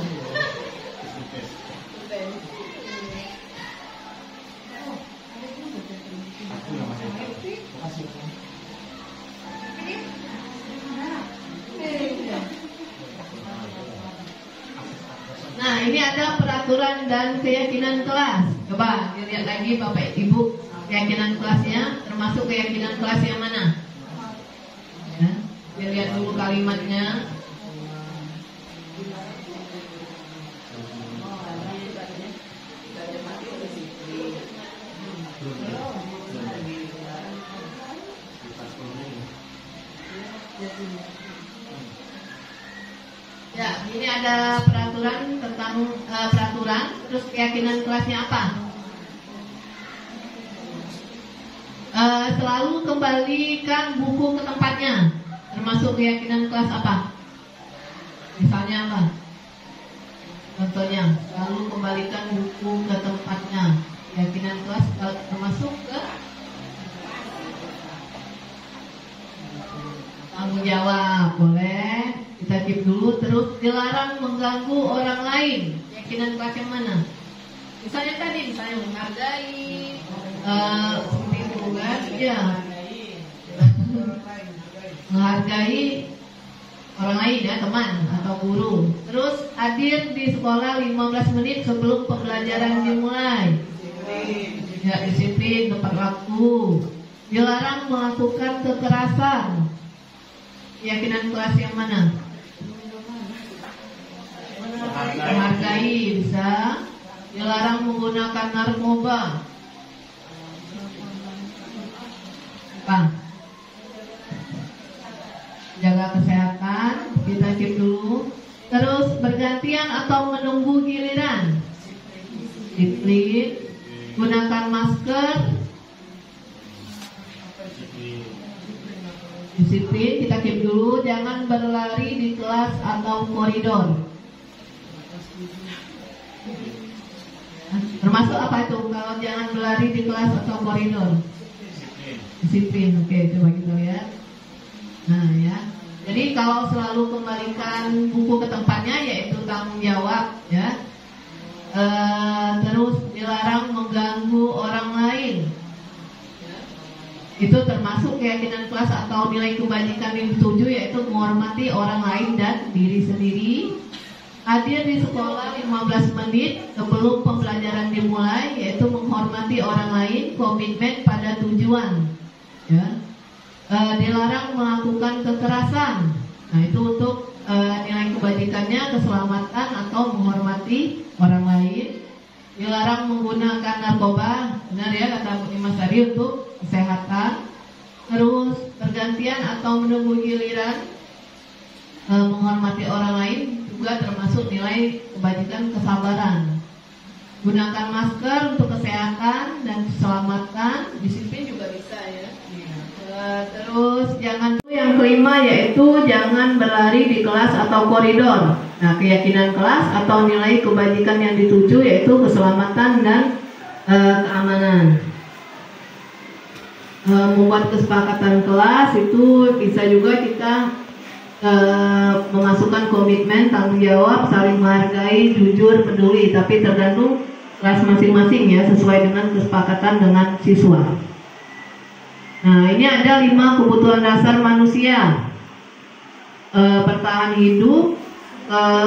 Nah, ini ada peraturan dan keyakinan kelas. Coba dilihat lagi Bapak Ibu, keyakinan kelasnya termasuk keyakinan kelas yang mana? Ya, dilihat dulu kalimatnya. Ya, ini ada peraturan tentang peraturan, terus keyakinan kelasnya apa? Selalu kembalikan buku ke tempatnya, termasuk keyakinan kelas apa? Misalnya apa? Contohnya, selalu kembalikan buku ke tempatnya. Keyakinan kelas termasuk ke tanggung jawab, boleh. Kita keep dulu. Terus dilarang mengganggu orang lain. Keyakinan kelas yang mana? Misalnya tadi, misalnya menghargai, seperti itu kan? Ya, menghargai orang lain ya, teman atau guru. Terus hadir di sekolah 15 menit sebelum pembelajaran dimulai. Ya, disiplin, tepat waktu. Dilarang melakukan kekerasan. Keyakinan kelas yang mana? Menghargai bisa. dilarang menggunakan narkoba. Apa? Jaga kesehatan, kita keep dulu. Terus bergantian atau menunggu giliran. Disiplin, gunakan masker. Disiplin, kita keep dulu. Jangan berlari di kelas atau koridor. Termasuk apa itu? Kalau jangan berlari di kelas atau koridor. Disiplin, oke, coba kita lihat. Nah ya, jadi kalau selalu kembalikan buku ke tempatnya, yaitu tanggung jawab ya. Terus dilarang mengganggu orang lain. Itu termasuk keyakinan kelas atau nilai kebajikan yang dituju, yaitu menghormati orang lain dan diri sendiri. Hadir di sekolah 15 menit sebelum pembelajaran dimulai, yaitu menghormati orang lain, komitmen pada tujuan. Ya. Dilarang melakukan kekerasan. Nah, itu untuk nilai kebajikannya, keselamatan atau menghormati orang lain. Dilarang menggunakan narkoba, benar ya kata Mas tadi, untuk kesehatan. Terus bergantian atau menunggu giliran, menghormati orang lain juga termasuk nilai kebajikan, kesabaran. Gunakan masker untuk kesehatan dan keselamatan. Disiplin juga bisa ya. Terus jangan, yang kelima yaitu jangan berlari di kelas atau koridor. Nah, keyakinan kelas atau nilai kebajikan yang dituju yaitu keselamatan dan keamanan. Membuat kesepakatan kelas itu bisa juga kita memasukkan komitmen, tanggung jawab, saling menghargai, jujur, peduli. Tapi tergantung kelas masing-masing ya, sesuai dengan kesepakatan dengan siswa. Nah, ini ada 5 kebutuhan dasar manusia. Bertahan hidup,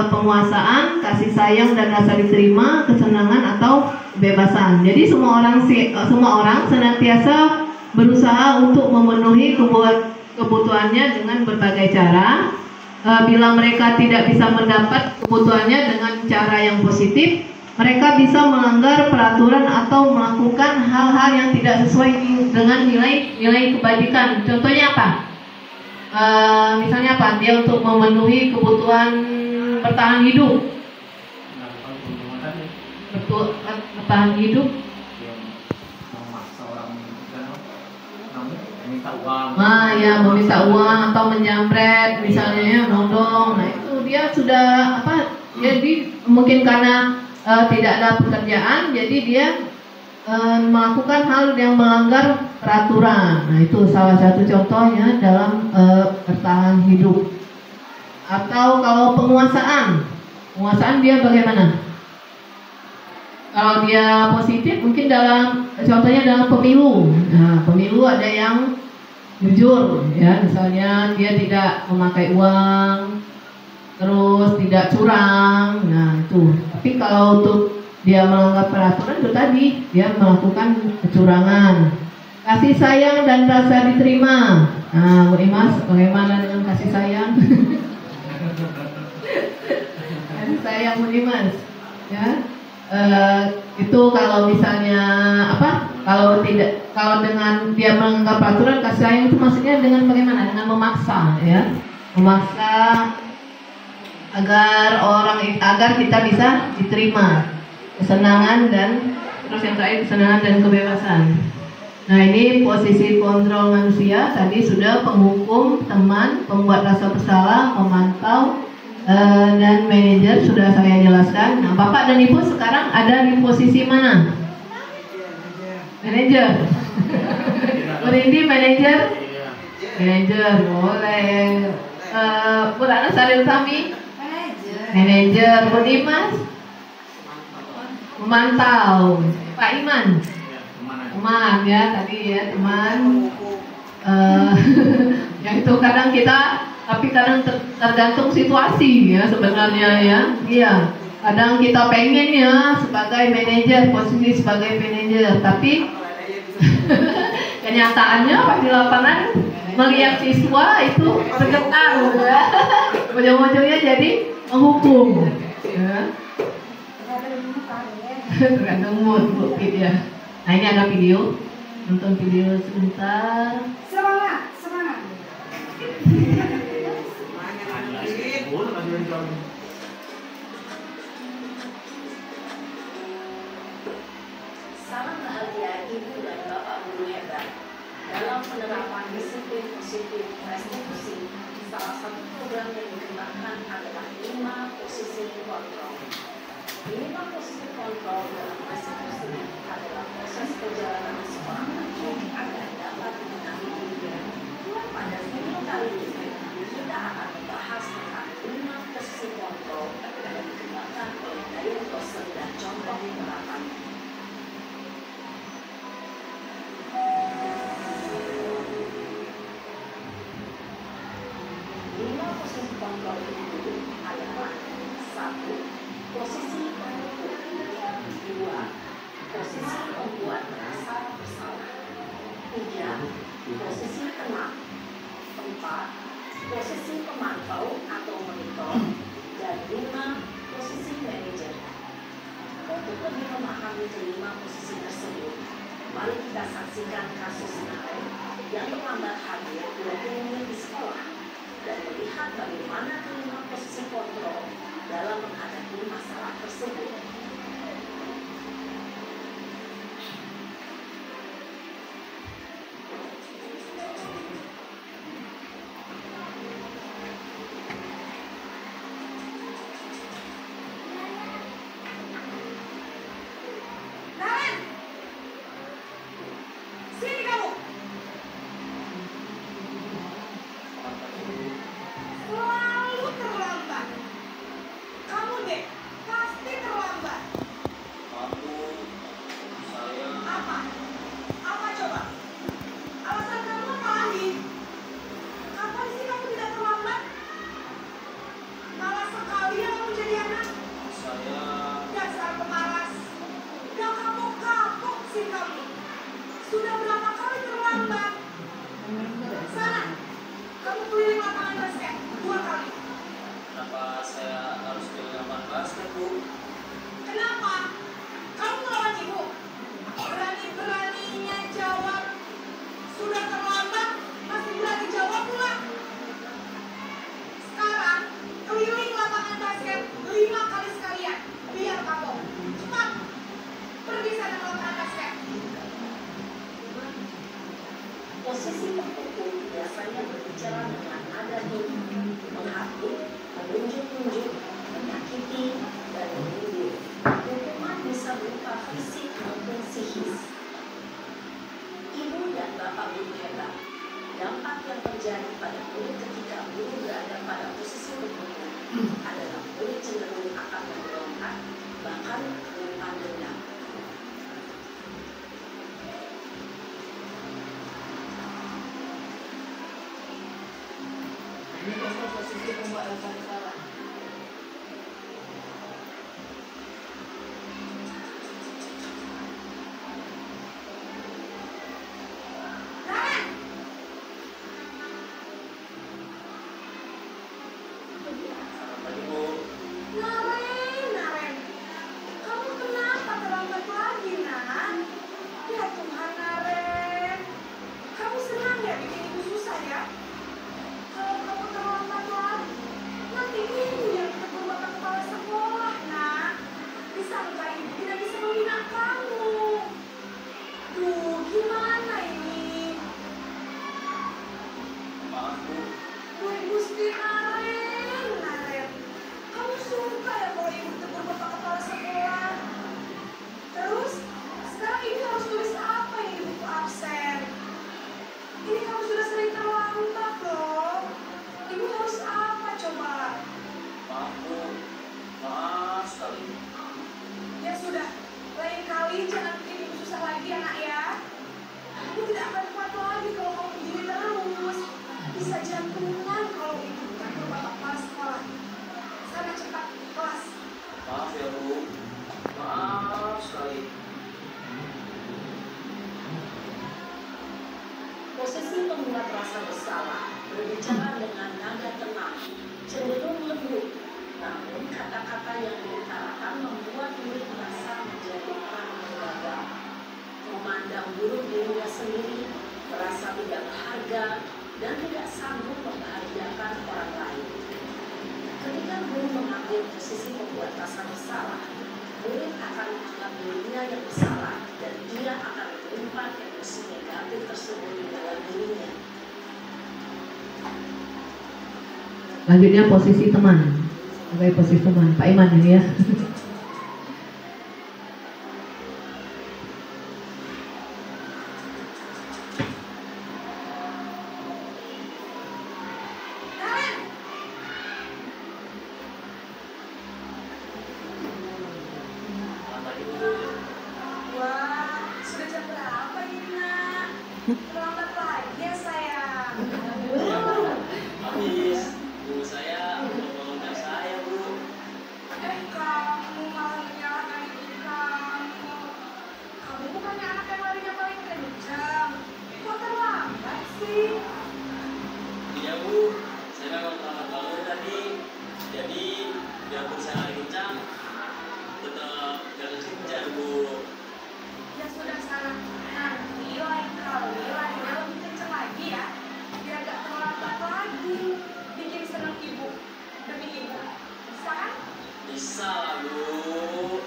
penguasaan, kasih sayang dan rasa diterima, kesenangan atau kebebasan. Jadi semua orang senantiasa berusaha untuk memenuhi kebutuhannya dengan berbagai cara. Bila mereka tidak bisa mendapat kebutuhannya dengan cara yang positif, mereka bisa melanggar peraturan atau melakukan hal-hal yang tidak sesuai dengan nilai kebajikan. Contohnya apa? Misalnya apa? Dia untuk memenuhi kebutuhan bertahan hidup. Bertahan hidup. Nah, ya meminta uang atau menjamret, misalnya ya, nodong. Nah, itu dia sudah apa? Jadi mungkin karena tidak ada pekerjaan, jadi dia melakukan hal yang melanggar peraturan. Nah, itu salah satu contohnya dalam bertahan hidup. Atau kalau penguasaan dia bagaimana? Kalau dia positif, mungkin contohnya dalam pemilu. Nah, pemilu ada yang jujur, ya, misalnya dia tidak memakai uang, terus tidak curang. Nah, itu. Tapi kalau untuk dia melanggar peraturan, itu tadi dia melakukan kecurangan. Kasih sayang dan rasa diterima. Nah, Bu Imas, bagaimana dengan kasih sayang? Kasih sayang Bu Imas, ya. Itu kalau misalnya apa? Kalau dengan dia melanggar peraturan, kasih sayang itu maksudnya dengan bagaimana? Dengan memaksa, ya, memaksa agar kita bisa diterima, kesenangan dan terus yang terakhir kesenangan dan kebebasan. Nah, ini posisi kontrol manusia tadi sudah penghukum, teman, pembuat rasa bersalah, memantau, dan manajer sudah saya jelaskan. Nah, Bapak dan Ibu sekarang ada di posisi mana? Manajer. Berindi manajer? Manajer, boleh. Bu Rana Saril Sami? Manajer. Bu Dimas? Memantau. Pak Iman? Teman ya, tadi ya, teman. Yang itu kadang tapi kadang tergantung situasi ya sebenarnya ya. Iya. Kadang kita pengen ya sebagai manajer, posisi sebagai manajer, tapi kenyataannya pas di lapangan melihat siswa itu bergetar ya. Ujung-ujungnya jadi menghukum ya. Tergantung mood Bu Pit ya. Nah ini ada video, nonton video sebentar. Semangat, semangat. Salam bahagia Ibu dan Bapak Guru hebat. Dalam penerapan disiplin positif restitusi, salah satu program yang dikembangkan adalah 5 posisi kontrol. 5 posisi kontrol dalam restitusi adalah proses perjalanan seorang hakim agar dapat mengenali dirinya. Pada video kali ini, kita akan membahas tentang 5 posisi kontrol yang dikembangkan oleh Diane Rosen dan contoh penerapan. Posisi kontrol itu adalah 1. Posisi penutup, 2. Posisi membuat merasa bersalah, 3. Posisi tenang, 4. Posisi pemantau atau monitor, dan 5. Posisi manajer. Untuk lebih memahami kelima posisi tersebut, mari kita saksikan kasus Naren yang terlambat hadir 20 menit di sekolah dan melihat bagaimana kelima posisi kontrol dalam menghadapi masalah tersebut. Naren, sini kamu. Selalu terlambat. Kamu deh, pasti terlambat. Apa? Apa coba? Alasan kamu apa lagi? Kapan sih kamu tidak terlambat? Malas sekali ya kamu jadi anak. Dasar pemalas. Gak kapok-kapok sih kamu. Sudah berapa kali terlambat? Sana, kamu keliling lapangan basket 2 kali. Kenapa saya harus ke lapangan basket, Bu? Kenapa? Kamu melawan ibu. Berani-beraninya jawab. Sudah terlambat, masih berani jawab pula. Sekarang, keliling lapangan basket 5 kali sekalian. Biar kapok. Cepat. Pergi sana ke lapangan basket. Posisi tertutup biasanya berbicara dengan nada tinggi, menghakimi, menunjuk-nunjuk, menyakiti, dan menyindir. Hukuman bisa berupa fisik maupun psikis. Ibu dan Bapak Guru hebat, dampak yang terjadi pada murid ketika guru berada pada posisi tertutup adalah murid cenderung akan memberontak, bahkan menyimpan dendam. Ini posisi pembuat rasa bersalah. Naren! Selamat pagi, Bu. Naren. Kamu kenapa terlambat lagi, Nan? Ya Tuhan, Naren. Kamu senang ya bikin ibu susah ya? Kalau kamu terlambat lagi, nanti ibu yang tegur bapak kepala sekolah, Nak. Disangka ibu tidak bisa membina kamu. Duh, gimana ini? Maaf, Bu. Woi, Gusti Naren. Kamu suka ya kalau ibu tegur bapak kepala sekolah? Terus, sekarang ibu harus tulis apa ini di buku absen? Ini kamu sudah sering terlambat loh. Ibu harus apa coba? Maaf, Bu. Maaf sekali. Ya sudah, lain kali jangan bikin ibu susah lagi ya nak ya. Ibu tidak akan kuat lagi kalau kamu begini terus. Bisa jantungan kalau ibu tegur bapak kepala sekolah. Sana cepat kelas. Maaf ya, Bu. Maaf sekali. Posisi membuat rasa bersalah berbicara dengan nada tenang, cenderung lembut, Namun kata-kata yang diutarakan membuat murid merasa menjadi orang yang gagal, memandang buruk dirinya sendiri, merasa tidak berharga, dan tidak sanggup membahagiakan orang lain. Ketika guru mengambil posisi pembuat rasa bersalah, murid akan menganggap dirinya yang bersalah dan ia akan menyimpan emosi negatif tersebut di dalam dirinya. Selanjutnya posisi teman. Sebagai posisi teman, Pak Iman ini ya. Wah, sudah jam berapa ini, Nak? Terlambat lagi ya, sayang. Habis, guru saya membangunkan saya, Bu. Kamu malah menyalahkan ibu kamu. Kamu bukannya anak yang larinya paling kencang. Kok terlambat sih? Iya, Bu. Saya memang terlambat bangun tadi. Jadi, biarpun saya lari kencang, tetap jangan kencang, Bu. Ya sudah sana. Nanti lain kali larinya lebih kencang lagi ya. Biar gak terlambat lagi. Bikin senang ibu. Demi ibu. Bisa kan? Bisa lah, Bu.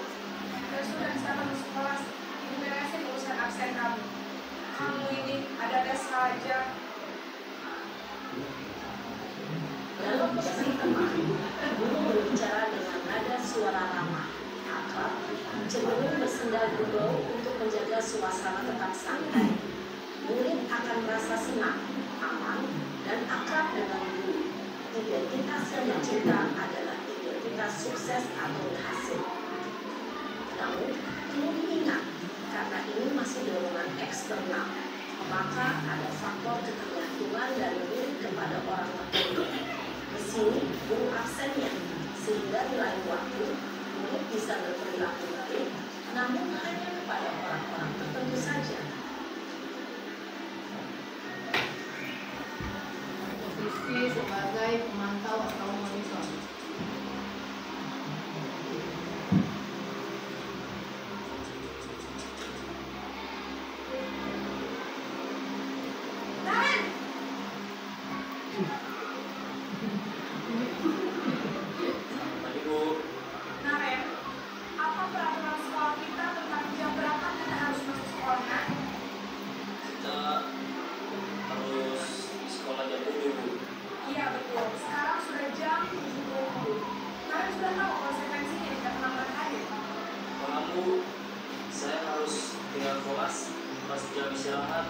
Ya sudah sana masuk kelas. Ibu beresin urusan absen kamu. Kamu ini ada-ada saja. Dalam posisi teman, guru berbicara dengan nada suara ramah, akrab, cenderung bersenda gurau untuk menjaga suasana tetap santai. Murid akan merasa senang, aman, dan akrab dengan guru. Identitas yang dicinta adalah identitas sukses atau berhasil. Namun, perlu diingat, karena ini masih dorongan eksternal, maka ada faktor ketergantungan dari murid kepada orang tertentu. Di sini, guru absennya, sehingga di lain waktu, murid bisa berperilaku baik, namun hanya kepada orang-orang tertentu saja. Posisi sebagai pemantau atau monitor. Tadi, Bu. Nah, Ren, apa peraturan sekolah kita tentang jam berapa kita harus masuk sekolah? Nah? Kita harus di sekolah jam 7, Bu. Iya betul, sekarang sudah jam 7.20. Kalian sudah tahu konsekuensinya jika terlambat hadir? Paham, Bu. Saya harus tinggal kelas pas jam istirahat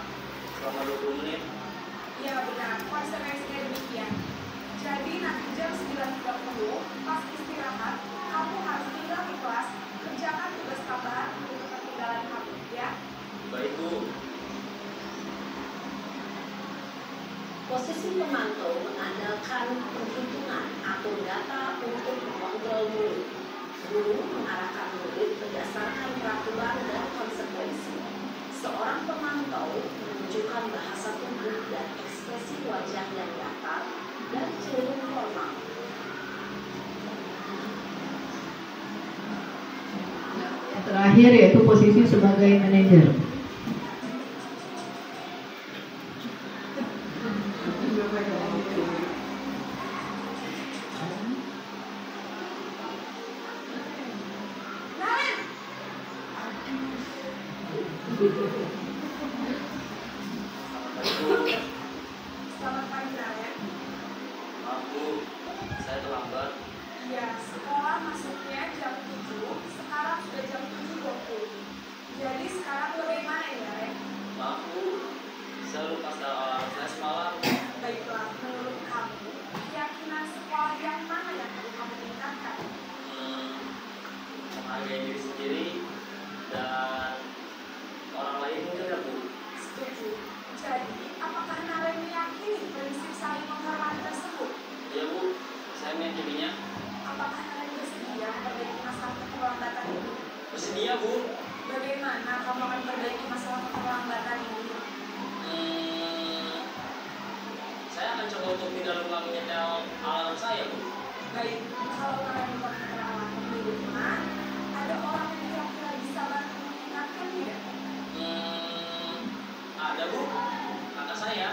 selama 20 menit. Iya benar, konsekuensinya demikian. Jadi nanti jam 9.30 pas istirahat, kamu harus tinggal di kelas, kerjakan tugas tambahan untuk ketinggalan kamu, ya? Baik, Bu. Posisi pemantau mengandalkan perhitungan atau data untuk mengontrol murid. Guru mengarahkan murid berdasarkan peraturan dan konsekuensi. Seorang pemantau menunjukkan bahasa tubuh dan ekspresi wajah yang datar dan cenderung formal. Yang terakhir yaitu posisi sebagai manajer. Selamat pagi, Ryan. Maaf, Bu. Saya terlambat. Iya, sekolah masuknya jam 7, sekarang sudah jam 7.20. Jadi sekarang bagaimana ya, Ren? Maaf, Bu. Saya lupa setelah alarm saya semalam. Baiklah, menurut kamu, keyakinan sekolah yang mana yang perlu kamu tingkatkan? Menghargai diri sendiri dan orang lain mungkin ya, Bu. Setuju. Jadi, apakah Naren meyakini prinsip saling menghormati tersebut? Iya, Bu. Saya meyakininya. Apakah Naren bersedia memperbaiki masalah keterlambatan ini? Bersedia, Bu. Bagaimana kamu akan memperbaiki masalah keterlambatan ini? Saya akan coba untuk tidak lupa menyetel alarm saya, Bu. Baik, kalau kalian buat keterangan di rumah, ada orang yang kira-kira bisa bantu mengingatkan tidak? Ada Bu, kakak saya,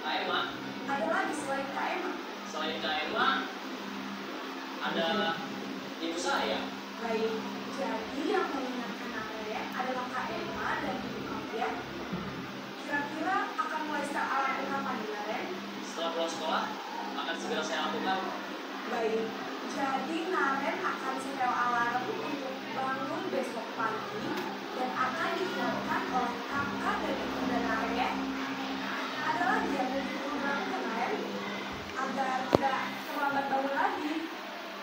Kak Emma. Ada lagi selain Kak Emma? Selain Kak Emma, ada ibu saya. Baik, jadi yang mengingatkan Naren adalah Kak Emma dan ibu kalian. Kira-kira akan mulai start alarm kapan nih Naren? Setelah pulang sekolah, akan segera saya lakukan. Baik, jadi Naren akan setel alarm untuk bangun besok pagi dan akan diingatkan oleh kakak dan ibunda Naren. Ada lagi yang mau dikurangkan Naren agar tidak terlambat bangun lagi.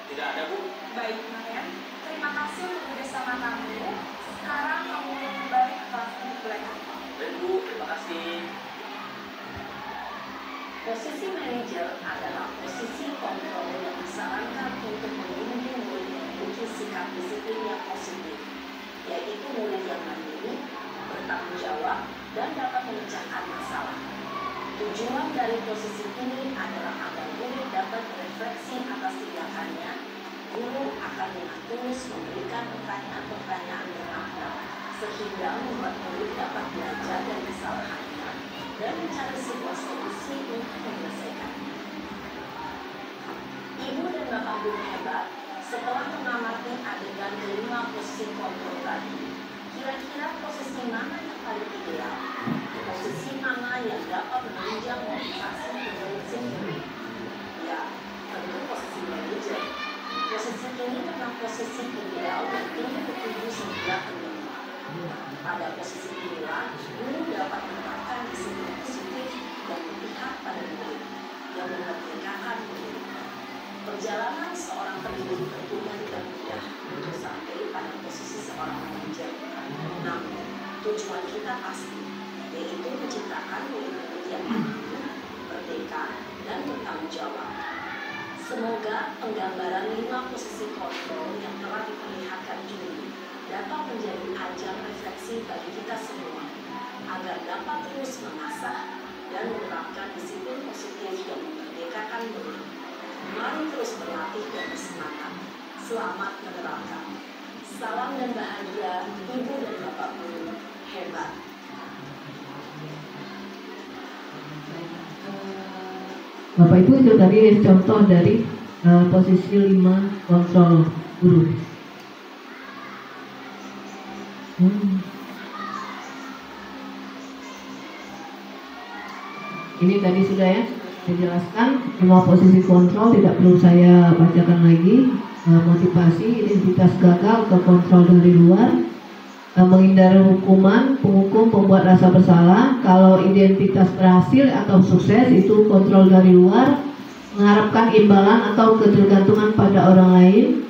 Tidak ada Bu. Baik Naren, terima kasih untuk kerjasama kamu. Sekarang kamu boleh kembali ke kelas untuk belajar. Dan Bu, terima kasih. Posisi manajer adalah posisi kontrol yang disarankan untuk membimbing murid memiliki sikap disiplin yang positif, yaitu murid yang mandiri, bertanggung jawab, dan dapat memecahkan masalah. Tujuan dari posisi ini adalah agar murid dapat berefleksi atas tindakannya. Guru akan dengan tulus memberikan pertanyaan-pertanyaan bermakna, sehingga membuat murid dapat belajar dari kesalahannya dan mencari sebuah solusi untuk menyelesaikannya. Ibu dan bapak guru hebat, setelah mengamati adegan kelima posisi kontrol tadi, kira-kira posisi mana yang paling ideal? Posisi mana yang dapat menunjang motivasi murid sendiri? Ya, tentu posisi manajer. Posisi ini memang posisi ideal dan ini bertumbuh sejak penerima. Pada posisi inilah, guru dapat menerapkan disiplin positif dan berpihak pada murid yang memerdekakan murid. Perjalanan seorang pendidik tentunya tidak mudah untuk sampai pada posisi seorang manajer. Namun, tujuan kita pasti, yaitu menciptakan murid-murid yang mandiri, merdeka, dan bertanggung jawab. Semoga penggambaran 5 posisi kontrol yang telah diperlihatkan Juli dapat menjadi ajang refleksi bagi kita semua, agar dapat terus mengasah dan menerapkan disiplin positif yang memerdekakan murid. Mari terus berlatih dan bersemangat. Selamat menerapkan. Salam dan bahagia, Ibu dan Bapak Guru hebat. Bapak Ibu itu tadi contoh dari posisi 5 kontrol guru. Ini tadi sudah ya dijelaskan 5 posisi kontrol, tidak perlu saya bacakan lagi. Motivasi, identitas gagal ke kontrol dari luar, menghindari hukuman, penghukum, pembuat rasa bersalah. Kalau identitas berhasil atau sukses itu kontrol dari luar, mengharapkan imbalan atau ketergantungan pada orang lain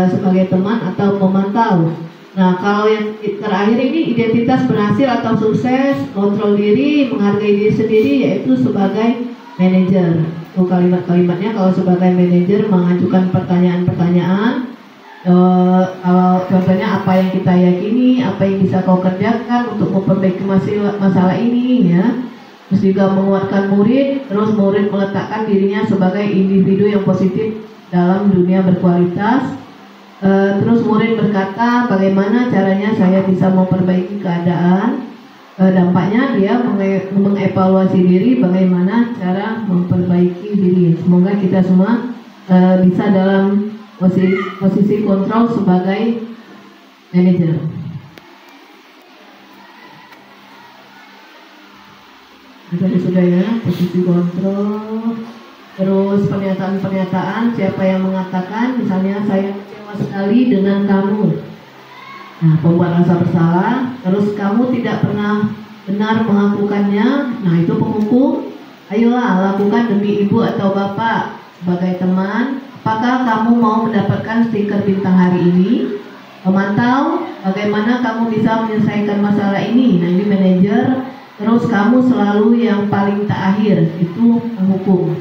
sebagai teman atau memantau. Nah, kalau yang terakhir ini identitas berhasil atau sukses, kontrol diri, menghargai diri sendiri, yaitu sebagai manajer. Kalimat-kalimatnya kalau sebagai manajer mengajukan pertanyaan-pertanyaan. Kalau contohnya apa yang kita yakini, apa yang bisa kau kerjakan untuk memperbaiki masalah ini ya. Terus juga menguatkan murid, terus murid meletakkan dirinya sebagai individu yang positif dalam dunia berkualitas. Terus murid berkata, bagaimana caranya saya bisa memperbaiki keadaan. Dampaknya dia mengevaluasi diri, bagaimana cara memperbaiki diri. Semoga kita semua bisa dalam posisi kontrol sebagai manajer. Tadi sudah ya, posisi kontrol. Terus pernyataan-pernyataan, siapa yang mengatakan, misalnya saya kecewa sekali dengan kamu. Nah, pembuat rasa bersalah. Terus kamu tidak pernah benar melakukannya. Nah, itu penghukum. Ayolah lakukan demi ibu atau bapak sebagai teman. Apakah kamu mau mendapatkan stiker bintang hari ini? Memantau bagaimana kamu bisa menyelesaikan masalah ini. Nah, ini manajer. Terus kamu selalu yang paling terakhir, itu menghukum.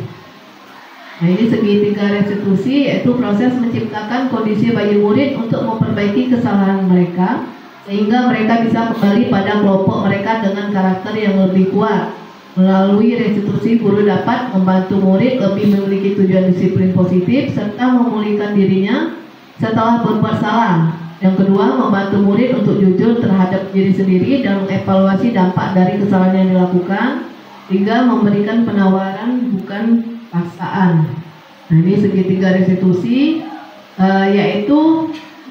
Nah, ini segitiga restitusi, yaitu proses menciptakan kondisi bagi murid untuk memperbaiki kesalahan mereka, sehingga mereka bisa kembali pada kelompok mereka dengan karakter yang lebih kuat. Melalui restitusi, guru dapat membantu murid lebih memiliki tujuan disiplin positif serta memulihkan dirinya setelah berbuat salah. Yang kedua, membantu murid untuk jujur terhadap diri sendiri dan mengevaluasi dampak dari kesalahan yang dilakukan. Tiga, memberikan penawaran bukan paksaan. Nah, ini segitiga restitusi, yaitu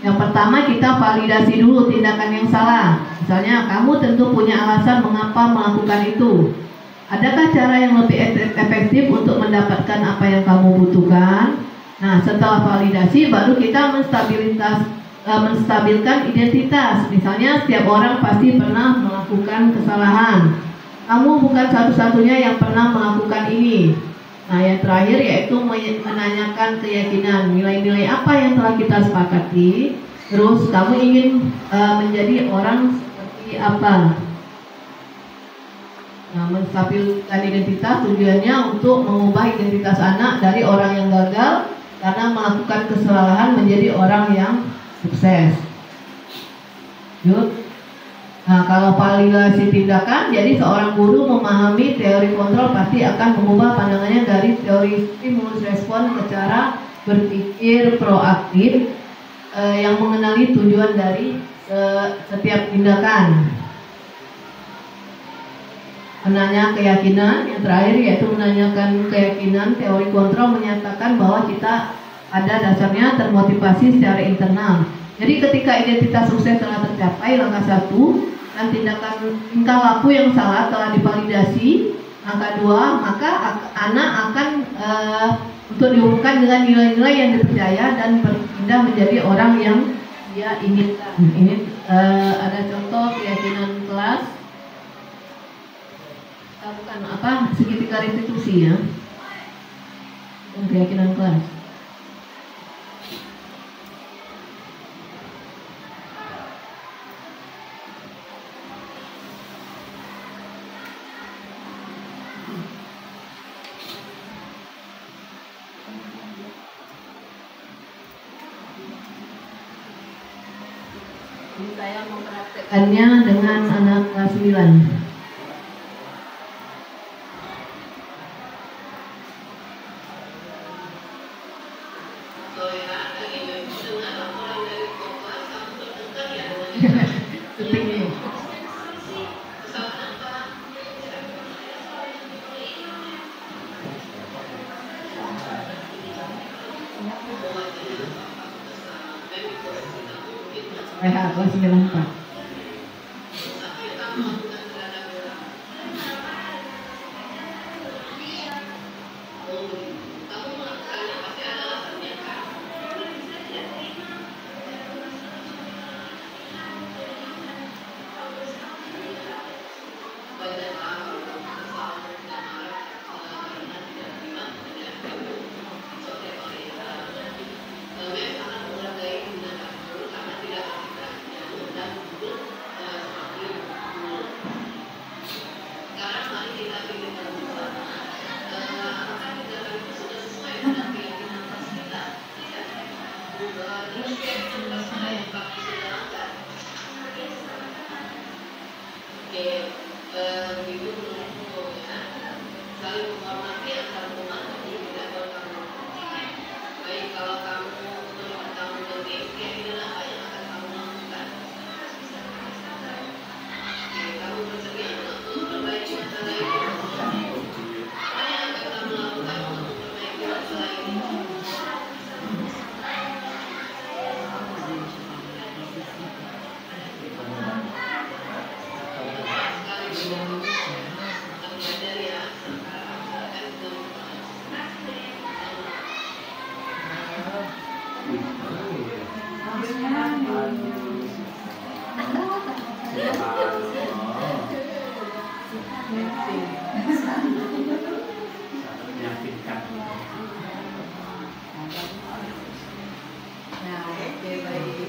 yang pertama kita validasi dulu tindakan yang salah. Misalnya kamu tentu punya alasan mengapa melakukan itu. Adakah cara yang lebih efektif untuk mendapatkan apa yang kamu butuhkan? Nah, setelah validasi baru kita menstabilkan identitas. Misalnya setiap orang pasti pernah melakukan kesalahan. Kamu bukan satu-satunya yang pernah melakukan ini. Nah, yang terakhir yaitu menanyakan keyakinan, nilai-nilai apa yang telah kita sepakati. Terus kamu ingin menjadi orang seperti apa? Nah, menstabilkan identitas tujuannya untuk mengubah identitas anak dari orang yang gagal karena melakukan kesalahan menjadi orang yang sukses. Yuk. Nah, kalau validasi tindakan, jadi seorang guru memahami teori kontrol pasti akan mengubah pandangannya dari teori stimulus respon ke cara berpikir proaktif yang mengenali tujuan dari setiap tindakan. Menanya keyakinan, yang terakhir yaitu menanyakan keyakinan. Teori kontrol menyatakan bahwa kita ada dasarnya termotivasi secara internal. Jadi ketika identitas sukses telah tercapai, langkah 1, dan tindakan tingkah laku yang salah telah divalidasi, langkah 2, maka anak akan untuk dihubungkan dengan nilai-nilai yang dipercaya dan berpindah menjadi orang yang dia inginkan. Ini ada contoh keyakinan kelas. Bukan apa, segitiga restitusi ya, keyakinan kelas. Ini saya mempraktekannya dengan anak kelas 9. Kelas 94.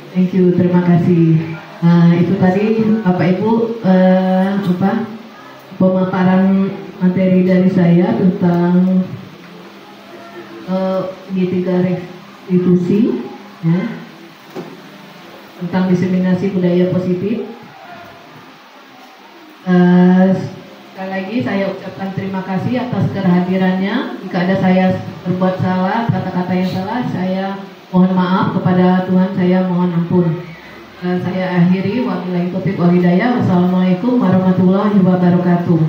Thank you, terima kasih. Nah, itu tadi Bapak Ibu pemaparan materi dari saya tentang segitiga restitusi, ya, tentang diseminasi budaya positif. Sekali lagi saya ucapkan terima kasih atas kehadirannya. Jika ada saya berbuat salah, kata-kata yang salah, saya mohon maaf kepada Tuhan, saya mohon ampun. Saya akhiri, wabillahi taufiq wal hidayah. Wassalamualaikum warahmatullahi wabarakatuh.